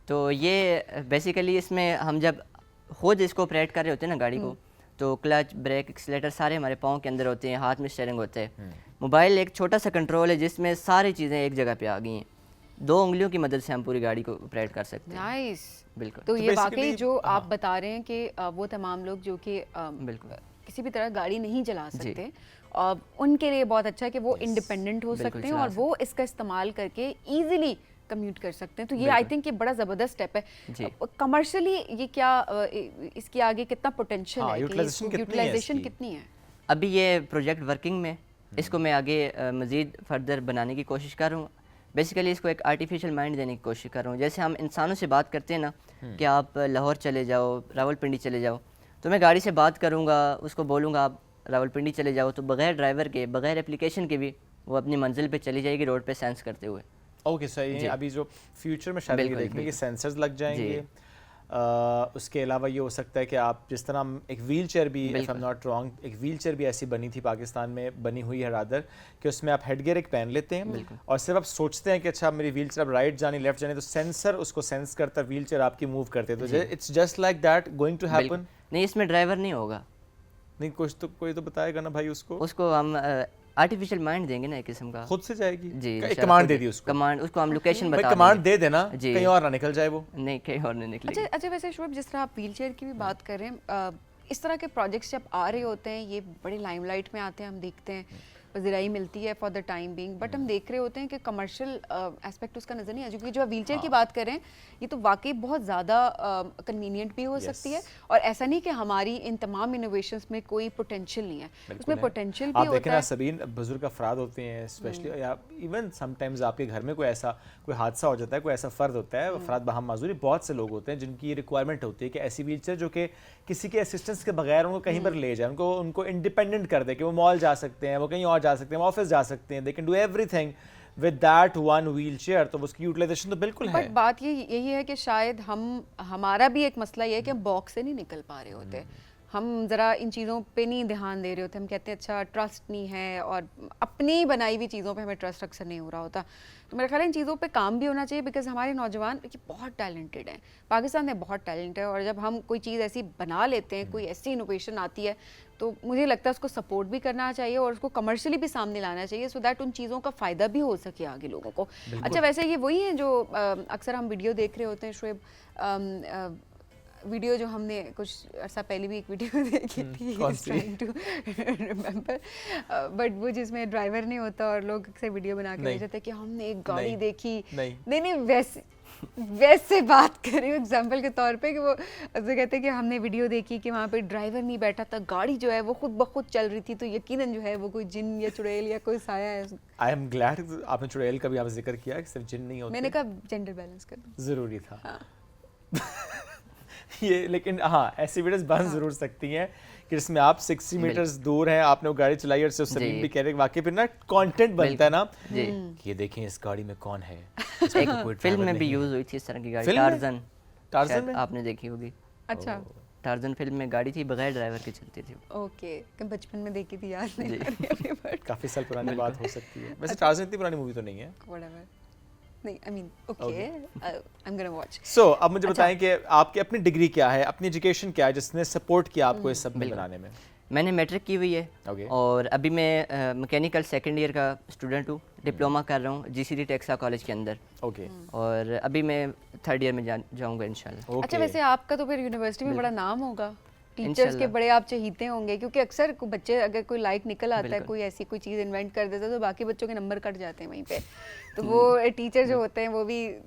تو یہ بیسیکلی اس میں ہم جب خود اس کو آپریٹ کر رہے ہوتے ہیں نا گاڑی کو, تو کلچ, بریک, ایکسیلیٹر سارے ہمارے پاؤں کے اندر ہوتے ہیں, ہاتھ میں اسٹیئرنگ ہوتا ہے. موبائل ایک چھوٹا سا کنٹرول ہے جس میں ساری چیزیں ایک جگہ پہ آ گئی ہیں, 2 انگلیوں کی مدد سے ہم پوری گاڑی کو آپریٹ کر سکتے ہیں. نائس. بالکل. تو یہ واقعی جو آپ بتا رہے ہیں کہ وہ تمام لوگ جو کہ بالکل کسی بھی طرح گاڑی نہیں چلا سکتے, ان کے لیے بہت اچھا ہے کہ وہ انڈیپینڈنٹ ہو سکتے ہیں اور وہ اس کا استعمال کر کے ایزیلی کمیوٹ کر سکتے ہیں. تو یہ آئی تھنک یہ بڑا زبردست اسٹیپ ہے. کمرشلی یہ کیا اس کے آگے کتنا پوٹینشیل ہے, یوٹیلائزیشن کتنی ہے؟ ابھی یہ پروجیکٹ ورکنگ میں, اس کو میں آگے مزید فردر بنانے کی کوشش کر رہا ہوں. بیسیکلی اس کو ایک آرٹیفیشیل مائنڈ دینے کی کوشش کر رہا ہوں. جیسے ہم انسانوں سے بات کرتے ہیں نا کہ آپ لاہور چلے جاؤ, راولپنڈی چلے جاؤ, تو میں گاڑی سے بات کروں گا, اس کو بولوں گا آپ راولپنڈی چلے جاؤ, تو بغیر ڈرائیور کے, بغیر اپلیکیشن کے بھی وہ اپنی منزل پہ چلی جائے گی روڈ پہ سینس کرتے ہوئے. اوکے, صحیح. ابھی جو فیوچر میں شاید یہ دیکھیں گے سینسرز لگ جائیں گے. اس کے علاوہ یہ ہو سکتا ہے کہ آپ جس طرح ایک ویل چیئر بھی, if I am not wrong, ایک ویل چیئر بھی ایسی بنی تھی پاکستان میں, بنی ہوئی ہے رادر, کہ اس میں آپ ہیڈ گیئر ایک پہن لیتے ہیں اور صرف آپ سوچتے ہیں کہ اچھا میری ویل چیئر اب رائٹ جانی لیفٹ جانی, تو سینسر اس کو سینس کرتا ہے, ویل چیئر آپ کی موو کرتے ہیں. تو it's just like that going to happen. نہیں, اس میں ڈرائیور نہیں ہوگا. نہیں, کچھ تو کوئی تو بتائے گا نا بھائی. اس کو ہم آرٹیفیشیل مائنڈ دیں گے نا, ایک قسم کا, خود سے جائے گی. جی, کمانڈ دے دی اس کو, کمانڈ, اس کو ہم لوکیشن بتا دیں. کمانڈ دے دینا, کہیں اور نہ نکل جائے وہ. نہیں, کہیں اور نہیں نکلے. اچھا, ویسے شعیب جس طرح آپ ویل چیئر کی بھی بات کر رہے ہیں, اس طرح کے پروجیکٹس جب آ رہے ہوتے ہیں یہ بڑے لائم لائٹ میں آتے ہیں, ہم دیکھتے ہیں پذیرائی ملتی ہے for the time being, but ہم دیکھ رہے ہوتے ہیں کہ کمرشل اسپیکٹ اس کا نظر نہیں آ چکا. جو آپ ویل چیئر کی بات کر رہے ہیں یہ تو واقعی بہت زیادہ کنوینئنٹ بھی ہو سکتی ہے, اور ایسا نہیں کہ ہماری ان تمام انوویشنس میں کوئی پوٹینشیل نہیں ہے, اس میں پوٹینشیل بھی ہوتا ہے. آپ دیکھیں نا سبین, بزرگ افراد ہوتے ہیں اسپیشلی, یا ایون سم ٹائمز آپ کے گھر میں کوئی حادثہ ہو جاتا ہے, کوئی ایسا فرد ہوتا ہے, افراد باہم معذوری, بہت سے لوگ ہوتے ہیں جن کی ریکوائرمنٹ ہوتی ہے کہ ایسی ویل چیئر جو کہ کسی کے اسسٹنس کے بغیر ان کو کہیں پر لے جائے, ان کو انڈیپینڈنٹ کر دے, کہ وہ مال جا سکتے ہیں, وہ کہیں اور جا سکتے ہیں, وہ آفس جا سکتے ہیں, they can do every thing with that one wheel chair. تو اس کی یوٹیلائزیشن تو بالکل ہے. بٹ بات یہی ہے کہ شاید ہمارا بھی ایک مسئلہ یہ ہے کہ ہم باکس سے نہیں نکل پا رہے ہوتے, ہم ذرا ان چیزوں پہ نہیں دھیان دے رہے ہوتے. ہم کہتے ہیں اچھا ٹرسٹ نہیں ہے, اور اپنی بنائی ہوئی چیزوں پہ ہمیں ٹرسٹ اکثر نہیں ہو رہا ہوتا. تو میرا خیال ہے ان چیزوں پہ کام بھی ہونا چاہیے, بیکاز ہمارے نوجوان بہت ٹیلنٹڈ ہیں, پاکستان میں بہت ٹیلنٹ ہے, اور جب ہم کوئی چیز ایسی بنا لیتے ہیں, کوئی ایسی انوویشن آتی ہے, تو مجھے لگتا ہے اس کو سپورٹ بھی کرنا چاہیے اور اس کو کمرشلی بھی سامنے لانا چاہیے, سو دیٹ ان چیزوں کا فائدہ بھی ہو سکے آگے لوگوں کو. اچھا, ویسے یہ وہی ہیں جو اکثر ہم ویڈیو دیکھ رہے ہوتے ہیں شعیب, ویڈیو جو ہم نے کچھ عرصہ پہلے بھی ایک ویڈیو دیکھی تھی, بٹ وہ جس میں ڈرائیور نہیں ہوتا اور لوگ اکثر ویڈیو بنا کے بھیج جاتے ہیں کہ ہم نے ایک گاڑی دیکھی. نہیں ویسے ویسے بات کر رہی ہوں ایگزامپل کے طور پہ کہ وہ ایسے کہتے ہیں کہ ہم نے ویڈیو دیکھی کہ وہاں پہ ڈرائیور نہیں بیٹھا تھا, گاڑی جو ہے وہ خود بخود چل رہی تھی, تو یقیناً جو ہے وہ کوئی جن یا چڑیل یا کوئی سایہ ہے. آئی ایم گلیڈ آپ نے چڑیل کا بھی آپ ذکر کیا کہ صرف جن نہیں ہوتے. میں نے کہا جینڈر بیلنس کر دوں, ضروری تھا یہ, لیکن ہاں ایسی ویڈیوز بن ضرور سکتی ہیں کہ جس میں آپ 60 میٹرز دور ہیں, آپ نے وہ گاڑی چلائی اور سے سبین بھی کہہ رہے ہیں, واقعی پھر نا کانٹینٹ بنتا ہے نا کہ یہ دیکھیں اس گاڑی میں کون ہے. ایک فلم میں بھی یوز ہوئی تھی اس طرح کی گاڑی, ٹارزن میں آپ نے دیکھی ہوگی. اچھا ٹارزن فلم میں گاڑی تھی بغیر ڈرائیور کے چلتی تھی. اوکے, کہ بچپن میں دیکھی تھی, یاد نہیں, کافی سال پرانی بات ہو سکتی ہے. ویسے ٹارزن اتنی پرانی مووی تو نہیں ہے. نہیں, I mean, okay, I'm gonna watch. So, اب مجھے بتائیں کہ آپ کی اپنی ڈگری کیا ہے, اپنی ایجوکیشن کیا ہے جس نے سپورٹ کیا آپ کو اس سب میں بنانے میں؟ میں نے میٹرک کی ہوئی ہے اور ابھی میں میکینیکل سیکنڈ ایئر کا اسٹوڈنٹ ہوں, ڈپلومہ کر رہا ہوں جی سی ڈی ٹیکسا کالج کے اندر. اوکے, اور ابھی میں تھرڈ ایئر میں جاؤں گا انشاءاللہ. اچھا, ویسے آپ کا تو پھر یونیورسٹی میں بڑا نام ہوگا, ٹیچرس کے بڑے آپ چہیتے ہوں گے, کیونکہ اکثر بچے اگر کوئی لائٹ نکل آتا ہے, کوئی ایسی کوئی چیز انوینٹ کر دیتا ہے تو باقی بچوں کے نمبر کٹ جاتے ہیں وہیں پہ. تو وہ ٹیچر جو ہوتے ہیں وہ بھی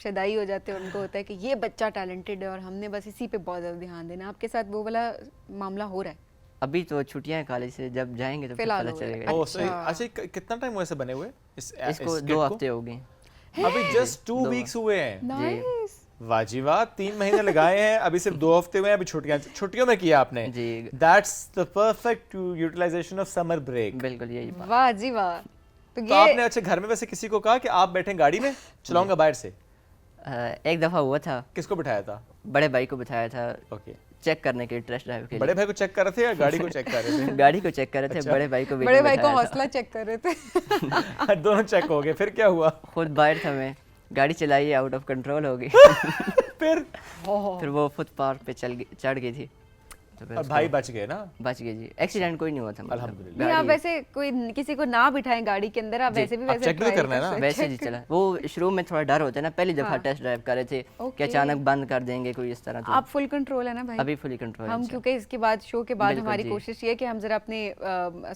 شدائی ہو جاتے ہیں, ان کو ہوتا ہے کہ یہ بچہ ٹیلنٹڈ ہے اور ہم نے بس اسی پہ بہت زیادہ دھیان دینا. آپ کے ساتھ وہ والا معاملہ ہو رہا ہے؟ ابھی تو چھٹیاں ہیں کالج سے, جب جائیں گے تو پتہ چلے گا. اچھا, کتنا ٹائم ہوا سے بنے ہوئے اس کو 2 ہفتے ہو گئے. ابھی جسٹ 2 ویکس ہوئے ہیں. نائس, واہ جی واہ, 3 مہینے لگائے ہیں, ابھی صرف 2 ہفتے ہوئے ہیں, ابھی چھٹیوں میں کیا آپ نے. That's the perfect utilisation of summer break. بالکل یہی بات. واہ جی واہ. تو آپ نے اچھا گھر میں ویسے کسی کو کہا کہ آپ بیٹھیں گاڑی میں, چلاؤں گا باہر سے؟ ایک دفعہ ہوا تھا. کس کو بٹھایا تھا؟ بڑے بھائی کو بٹھایا تھا. اوکے, چیک کرنے کے لیے, ٹیسٹ ڈرائیو کے لیے. بڑے بھائی کو چیک کر رہے تھے یا گاڑی کو چیک کر رہے تھے؟ گاڑی کو چیک کر رہے تھے, بڑے بھائی کو حوصلہ چیک کر رہے تھے. دونوں چیک ہو گئے, پھر کیا ہوا؟ خود باہر تھا میں, گاڑی چلائی, آؤٹ آف کنٹرول ہو گئی. پھر وہ فٹ پاتھ پہ چڑھ گئی تھی. اور بھائی بچ گئے نا؟ بچ گئے جی, ایکسیڈنٹ کوئی نہیں ہوا تھا الحمدللہ. آپ ویسے کوئی کسی کو نہ بٹھائیں گاڑی کے اندر, آپ ویسے بھی ویسے چیک بھی کرنا ہے نا ویسے جی چلا. وہ شروع میں تھوڑا ڈر ہوتا ہے نا, پہلی دفعہ ٹیسٹ ڈرائیو کر رہے تھے کہ اچانک بند کر دیں گے کوئی اس طرح. تو آپ فل کنٹرول ہے نا بھائی؟ ابھی فلی کنٹرول. ہم کیونکہ اس کے بعد شو کے بعد ہماری کوشش یہ ہے کہ ہم ذرا اپنے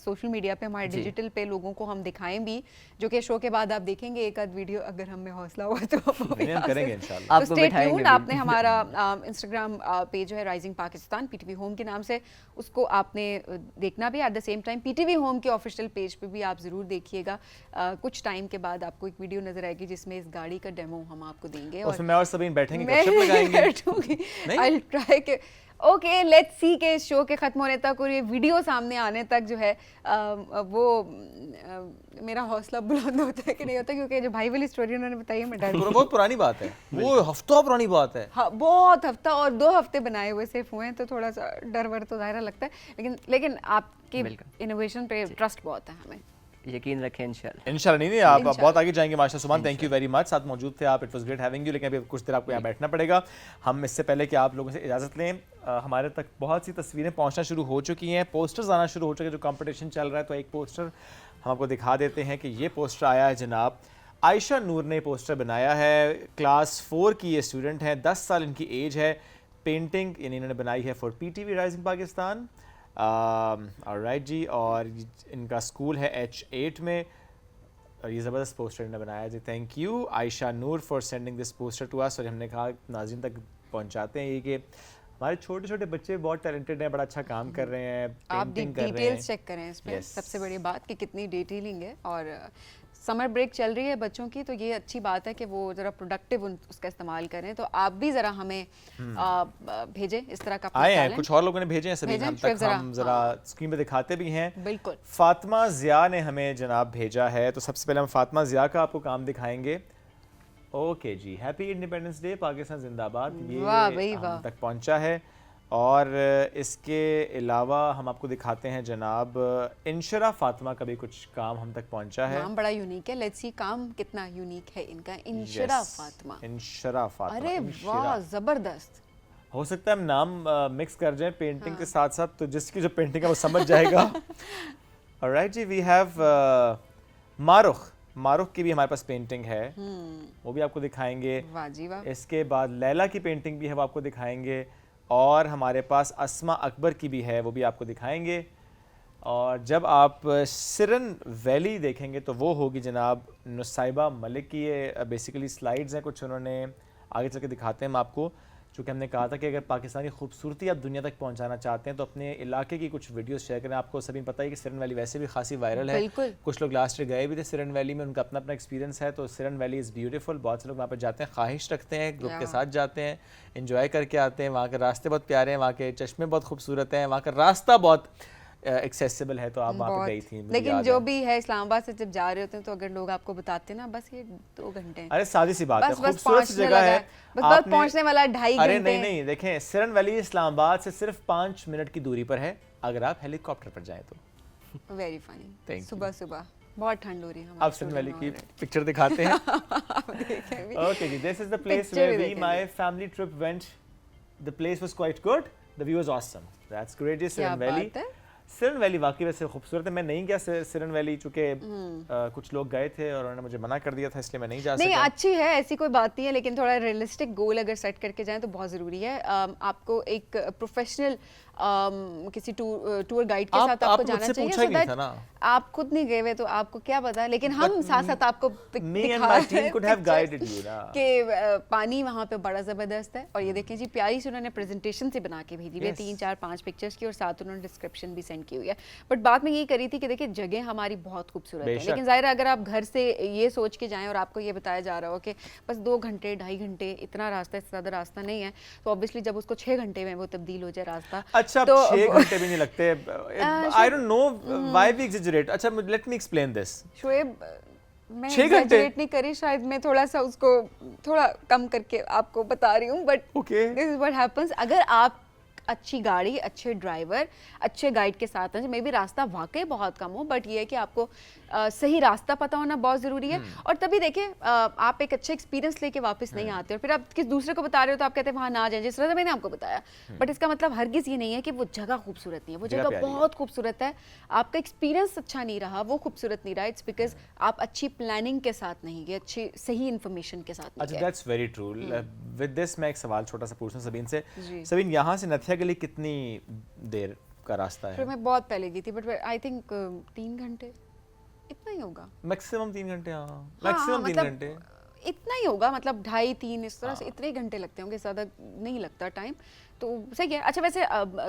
سوشل میڈیا پہ, ہمارے ڈیجیٹل پہ لوگوں کو ہم دکھائیں بھی, جو کہ شو کے بعد آپ دیکھیں گے ایک آدھ ویڈیو, اگر ہم میں حوصلہ ہوا تو کریں گے انشاءاللہ. آپ کو بٹھائیں گے. آپ نے ہمارا انسٹاگرام پیج ہے rising Pakistan P T V home کے نام سے, اس کو آپ نے دیکھنا بھی. At the same time P T V home کے آفیشیل پیج پہ بھی آپ ضرور دیکھیے گا. کچھ ٹائم کے بعد آپ کو ایک ویڈیو نظر آئے گی جس میں اس گاڑی کا ڈیمو ہم آپ کو دیں گے, اس میں میں اور سبین بیٹھیں گے, گپ شپ لگائیں گے. I'll try کہ اوکے لیٹس سی کہ اس شو کے ختم ہونے تک اور یہ ویڈیو سامنے آنے تک جو ہے وہ میرا حوصلہ بلند ہوتا ہے کہ نہیں ہوتا, کیونکہ جو بھائی والی اسٹوری انہوں نے بتائی ہے میں ڈر بہت پرانی بات ہے, وہ ہفتوں پرانی بات ہے, بہت ہفتہ اور 2 ہفتے بنائے ہوئے صرف ہوئے ہیں, تو تھوڑا سا ڈر ور تو ظاہر لگتا ہے, لیکن آپ کی انوویشن پہ ٹرسٹ بہت ہے ہمیں, یقین رکھیں انشاءاللہ. انشاءاللہ. نہیں آپ بہت آگے جائیں گے ماشاءاللہ. سبحان, تھینک یو ویری مچ, ساتھ موجود تھے آپ, it was great having you. لیکن ابھی کچھ دیر آپ کو یہاں بیٹھنا پڑے گا. ہم اس سے پہلے کہ آپ لوگوں سے اجازت لیں, ہمارے تک بہت سی تصویریں پہنچنا شروع ہو چکی ہیں, پوسٹرز آنا شروع ہو چکے ہیں, جو کمپٹیشن چل رہا ہے. تو ایک پوسٹر ہم آپ کو دکھا دیتے ہیں کہ یہ پوسٹر آیا ہے جناب, عائشہ نور نے پوسٹر بنایا ہے. کلاس 4 کی یہ اسٹوڈنٹ ہیں, 10 سال ان کی ایج ہے. پینٹنگ یعنی انہوں نے بنائی ہے for P T V Rising Pakistan. Right جی, اور ان کا اسکول ہے H8 میں, اور یہ زبردست پوسٹر انہوں نے بنایا جی. Thank you Ayesha Noor for sending this poster to us. اور ہم نے کہا ناظرین تک پہنچاتے ہیں یہ کہ ہمارے چھوٹے چھوٹے بچے بہت ٹیلنٹڈ ہیں, بڑا اچھا کام کر رہے ہیں, آپ پینٹنگ کر رہے ہیں. ڈیٹیلز چیک کریں اس میں, سب سے بڑی بات کہ کتنی ڈیٹیلنگ ہے. اور سمر بریک چل رہی ہے بچوں کی, تو یہ اچھی بات ہے کہ وہ ذرا پروڈکٹیو اس کا استعمال کریں. تو آپ بھی ذرا ہمیں بھیجیں اس طرح کا. آئے ہیں کچھ اور لوگوں نے بھیجے ہیں سبھی, ہم تک ہم ذرا اسکرین پہ دکھاتے بھی ہیں. بالکل. فاطمہ ضیاء نے ہمیں جناب بھیجا ہے, تو سب سے پہلے ہم فاطمہ ضیاء کا آپ کو کام دکھائیں گے. اوکے جی, ہیپی انڈیپینڈنس ڈے, پاکستان زندہ باد. یہ ہم تک پہنچا ہے. اور اس کے علاوہ ہم آپ کو دکھاتے ہیں جناب انشرا فاطمہ کا بھی کچھ کام ہم تک پہنچا ہے. نام بڑا یونیک ہے, لیٹس سی کام کتنا یونیک ہے ان کا. انشرا فاطمہ. انشرا فاطمہ, ارے واہ زبردست. ہو سکتا ہے ہم نام مکس کر جائیں پینٹنگ کے ساتھ ساتھ, تو جس کی جو پینٹنگ ہے وہ سمجھ جائے گا. آلرائٹ جی, وی ہیو مارخ کی بھی ہمارے پاس پینٹنگ ہے, وہ بھی آپ کو دکھائیں گے. اس کے بعد لیلا کی پینٹنگ بھی ہے, وہ آپ کو دکھائیں گے. اور ہمارے پاس اسما اکبر کی بھی ہے, وہ بھی آپ کو دکھائیں گے. اور جب آپ سرن ویلی دیکھیں گے تو وہ ہوگی جناب نصیبہ ملک کی. یہ بیسیکلی سلائیڈز ہیں کچھ، انہوں نے آگے چل کے دکھاتے ہیں ہم آپ کو. چونکہ ہم نے کہا تھا کہ اگر پاکستانی خوبصورتی آپ دنیا تک پہنچانا چاہتے ہیں تو اپنے علاقے کی کچھ ویڈیوز شیئر کریں. آپ کو سبھی پتہ ہے کہ سرن ویلی ویسے بھی خاصی وائرل ہے. کچھ لوگ لاسٹ ایئر گئے بھی تھے سرن ویلی میں، ان کا اپنا اپنا ایکسپیرینس ہے. تو سرن ویلی از بیوٹیفل. بہت سے لوگ وہاں پہ جاتے ہیں، خواہش رکھتے ہیں، گروپ کے ساتھ جاتے ہیں، انجوائے کر کے آتے ہیں. وہاں کے راستے بہت پیارے ہیں، وہاں کے چشمے بہت خوبصورت ہیں، وہاں کا راستہ بہت ایکسیسیبل ہے. تو آپ وہاں پہ گئی تھیں. لیکن جو بھی ہے اسلام آباد سے جب جا رہے ہوتے ہیں تو اگر لوگ آپ کو بتاتے ہیں نا بس یہ 2 گھنٹے ہیں، ارے سادی سی بات ہے، بس خوبصورت سی جگہ ہے، بس پہنچنے والا 2.5 گھنٹے. ارے نہیں دیکھیں سرن ویلی اسلام آباد سے صرف 5 منٹ کی دوری پر ہے اگر آپ ہیلی کاپٹر پر جائیں تو. Very funny. صبح صبح بہت ٹھنڈ ہو رہی ہے. آپ سرن ویلی کی پکچر دکھاتے ہیں. Okay ji, this is the place where we my family trip went. The place was quite good. The view was awesome. That's great. جی سرن ویلی. سرن ویلی واقعی ویسے خوبصورت ہے. میں نہیں گیا سرن ویلی چونکہ کچھ لوگ گئے تھے اور انہوں نے مجھے منع کر دیا تھا، اس لیے میں نہیں جا سکا. نہیں اچھی ہے، ایسی کوئی بات نہیں ہے، لیکن تھوڑا ریئلسٹک گول اگر سیٹ کر کے جائیں تو بہت ضروری ہے. آپ کو ایک پروفیشنل کسی ٹور گائیڈ کے ساتھ آپ کو جانا چاہیے. آپ خود نہیں گئے ہوئے تو آپ کو کیا پتا، لیکن ہم ساتھ ساتھ آپ کو کہ پانی وہاں پہ بڑا زبردست ہے. اور یہ دیکھیں جی پیاری سے انہوں نے پریزنٹیشن سے بنا کے بھیجی ہوئی 3 4 5 پکچرز کی، اور ساتھ انہوں نے ڈسکرپشن بھی سینڈ کی ہوئی ہے. بٹ بات میں یہی کری تھی کہ دیکھیں جگہ ہماری بہت خوبصورت ہے، لیکن ظاہر ہے اگر آپ گھر سے یہ سوچ کے جائیں اور آپ کو یہ بتایا جا رہا ہو کہ بس 2 گھنٹے 2.5 گھنٹے اتنا راستہ، اس سے زیادہ راستہ نہیں ہے، تو اوبیسلی جب اس کو 6 گھنٹے میں وہ تبدیل ہو جائے راستہ. اچھا 6 گھنٹے بھی نہیں لگتے. I don't know why we exaggerate. اچھا let me explain this. Shoaib میں ایگزیجریٹ نہیں کری، شاید میں تھوڑا سا اس کو تھوڑا کم کر کے آپ کو بتا رہی ہوں. But this is what happens. اگر آپ اچھی گاڑی، اچھے ڈرائیور، اچھے گائیڈ کے ساتھ ہیں، مے بی راستہ واقعی بہت کم ہو، بٹ یہ ہے کہ آپ کو صحیح راستہ پتہ ہونا بہت ضروری ہے. اور تبھی دیکھیں آپ ایک اچھے ایکسپیرینس لے کے واپس نہیں آتے اور پھر آپ کس دوسرے کو بتا رہے ہو تو آپ کہتے ہیں وہاں نہ جائیں، جس طرح سے میں نے آپ کو بتایا. بٹ اس کا مطلب ہرگز یہ نہیں ہے کہ وہ جگہ خوبصورت نہیں ہے. وہ جگہ بہت خوبصورت ہے، آپ کا ایکسپیرینس اچھا نہیں رہا، وہ خوبصورت نہیں رہا. اٹس بیکاز آپ اچھی پلاننگ کے ساتھ نہیں گئے، اچھی صحیح انفارمیشن کے ساتھ نہیں گئے. That's very true. With this میں ایک سوال چھوٹا سا پوچھنا سبین سے. سبین یہاں سے نتھیا کے لیے کتنی دیر کا راستہ ہے؟ میں بہت پہلے گئی تھی، بٹ آئی تھنک 3 گھنٹے اتنا ہی ہوگا. میکسیمم 3 گھنٹے. ہاں میکسیمم 3 گھنٹے اتنا ہی ہوگا، مطلب 2.5 3 اس طرح سے اتنے گھنٹے لگتے ہوں گے، زیادہ نہیں لگتا ٹائم. تو صحیح ہے. اچھا ویسے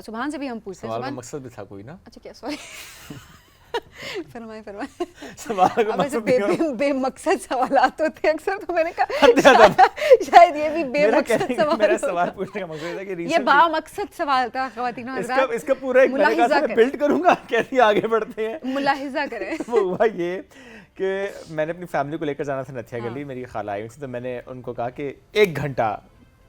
سبحان سے بھی ہم پوچھتے ہیں، سوال کا مقصد بھی تھا کوئی نا. اچھا کیا سوری فرمائیں سوال کا مقصد بے مقصد سوالات ہوتے ہیں اکثر، تو میں نے کہا شاید یہ بھی بے مقصد سوال. میرا سوال پوچھنے کا مقصد ہے کہ یہ با مقصد سوال تھا خواتین و حضرات. اس کا پورا ایک ملاحظہ بلڈ کروں گا، کیسے آگے بڑھتے ہیں ملاحظہ کریں. وہ ہوا یہ کہ میں نے اپنی فیملی کو لے کر جانا تھا نتھیا گلی. میری خالہ آئی ہوئی تھی تو میں نے ان کو کہا کہ 1 گھنٹہ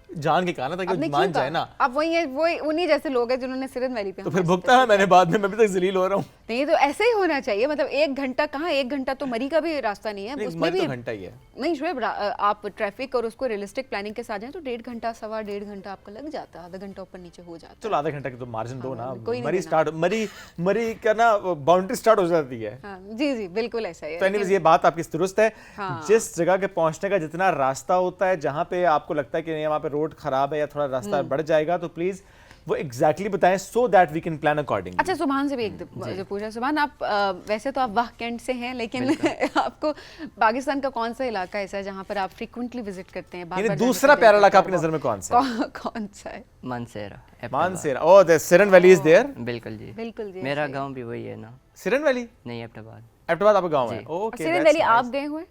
جان کے کہنا تھا کہ مان جائے نا. اب وہی ہے، وہ انہی جیسے لوگ ہیں جنہوں نے سرن ویلی پہ تو پھر بھگتا ہے میں نے بعد میں بھی تک ذلیل ہو رہا ہوں. نہیں تو ایسے ہی ہونا چاہیے. مطلب 1 گھنٹہ کہاں، 1 گھنٹہ تو مری کا بھی راستہ نہیں ہے، اس میں بھی گھنٹہ ہی ہے. نہیں شعیب آپ ٹریفک اور اس کو ریئلسٹک پلاننگ کے ساتھ جائیں تو 1.5 گھنٹہ 1.5 گھنٹہ آپ کا لگ جاتا ہے. آدھا گھنٹہ اوپر نیچے ہو جاتا ہے. چلو آدھا گھنٹہ کی تو مارجن دو نا. مری کا نا باؤنڈری سٹارٹ ہو جاتی ہے. جی جی بالکل ایسا ہی ہے. تو اینیویز یہ بات آپ کی درست ہے. جس جگہ کے پہنچنے کا جتنا راستہ ہوتا ہے، جہاں پہ آپ کو لگتا ہے کہ وہاں پہ روڈ خراب ہے یا تھوڑا راستہ بڑھ جائے گا، تو پلیز وہ ایگزیکٹلی بتائیں so that we can plan according. اچھا سبحان سے بھی ایک پوچھا. سبحان آپ ویسے تو آپ واہ کینٹ سے ہیں، لیکن آپ کو پاکستان کا کون سا علاقہ ایسا ہے جہاں پر آپ فریکوینٹلی وزٹ کرتے ہیں؟ یعنی دوسرا پیارا علاقہ آپ کی نظر میں کون سا ہے؟ کون سا ہے؟ مانسیرا. اوہ دی سرن ویلی از دیئر. بالکل جی بالکل جی. میرا گاؤں بھی وہی ہے نا. سرن ویلی نہیں ایبٹ آباد. ایبٹ آباد آپ کا گاؤں ہے. اوکے. سرن ویلی آپ گئے ہوئے؟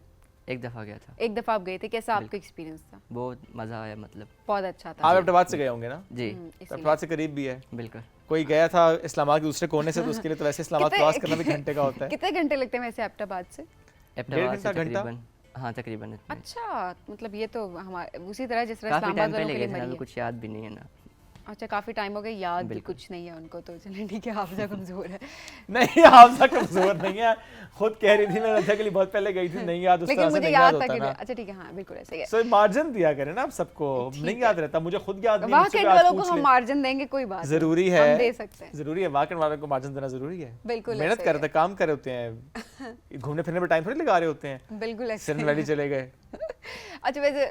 ایک دفعہ گیا تھا. ایک دفعہ آپ گئے تھے، کیسا آپ کا ایکسپیرینس تھا؟ بہت مزہ آیا، مطلب بہت اچھا تھا. آپ ایبٹ آباد سے گئے ہوں گے نا؟ جی ایبٹ آباد سے قریب بھی ہے. بالکل. کوئی گیا تھا اسلام آباد کے دوسرے کونے سے تو اس کے لیے تو ویسے اسلام آباد کراس کرنا بھی گھنٹے کا ہوتا ہے. کتنے گھنٹے لگتے ہیں ویسے ایبٹ آباد سے؟ ایبٹ آباد سے تقریباً ہاں تقریباً. اچھا مطلب یہ تو اسی طرح جس طرح اسلام آباد پہلے گئے تھے، کچھ یاد بھی نہیں ہے نا. اچھا کافی ٹائم ہو گیا، یاد بھی کچھ نہیں ہے ان کو، تو چلیں ٹھیک ہے. حافظہ کمزور ہے. نہیں حافظہ کمزور نہیں ہے، خود کہہ رہی تھی میں نتھیا کے لیے بہت پہلے گئی تھی، نہیں یاد اس طرح سے نہیں یاد ہوتا نا. اچھا ٹھیک ہے ہاں بالکل ایسے ہی ہے. سو مارجن دیا کریں نا آپ سب کو. نہیں یاد رہتا، مجھے خود یاد نہیں. واقعی والوں کو ہم مارجن دیں گے، کوئی بات ضروری ہے، ہم دے سکتے ہیں. ضروری ہے واقعی والوں کو مارجن دینا ضروری ہے. بالکل محنت کرتے کام کر رہے ہوتے ہیں، گھومنے پھرنے میں ٹائم تھوڑی لگا رہے ہوتے ہیں. بالکل ایسے سرن ویلی چلے گئے. اچھا ویسے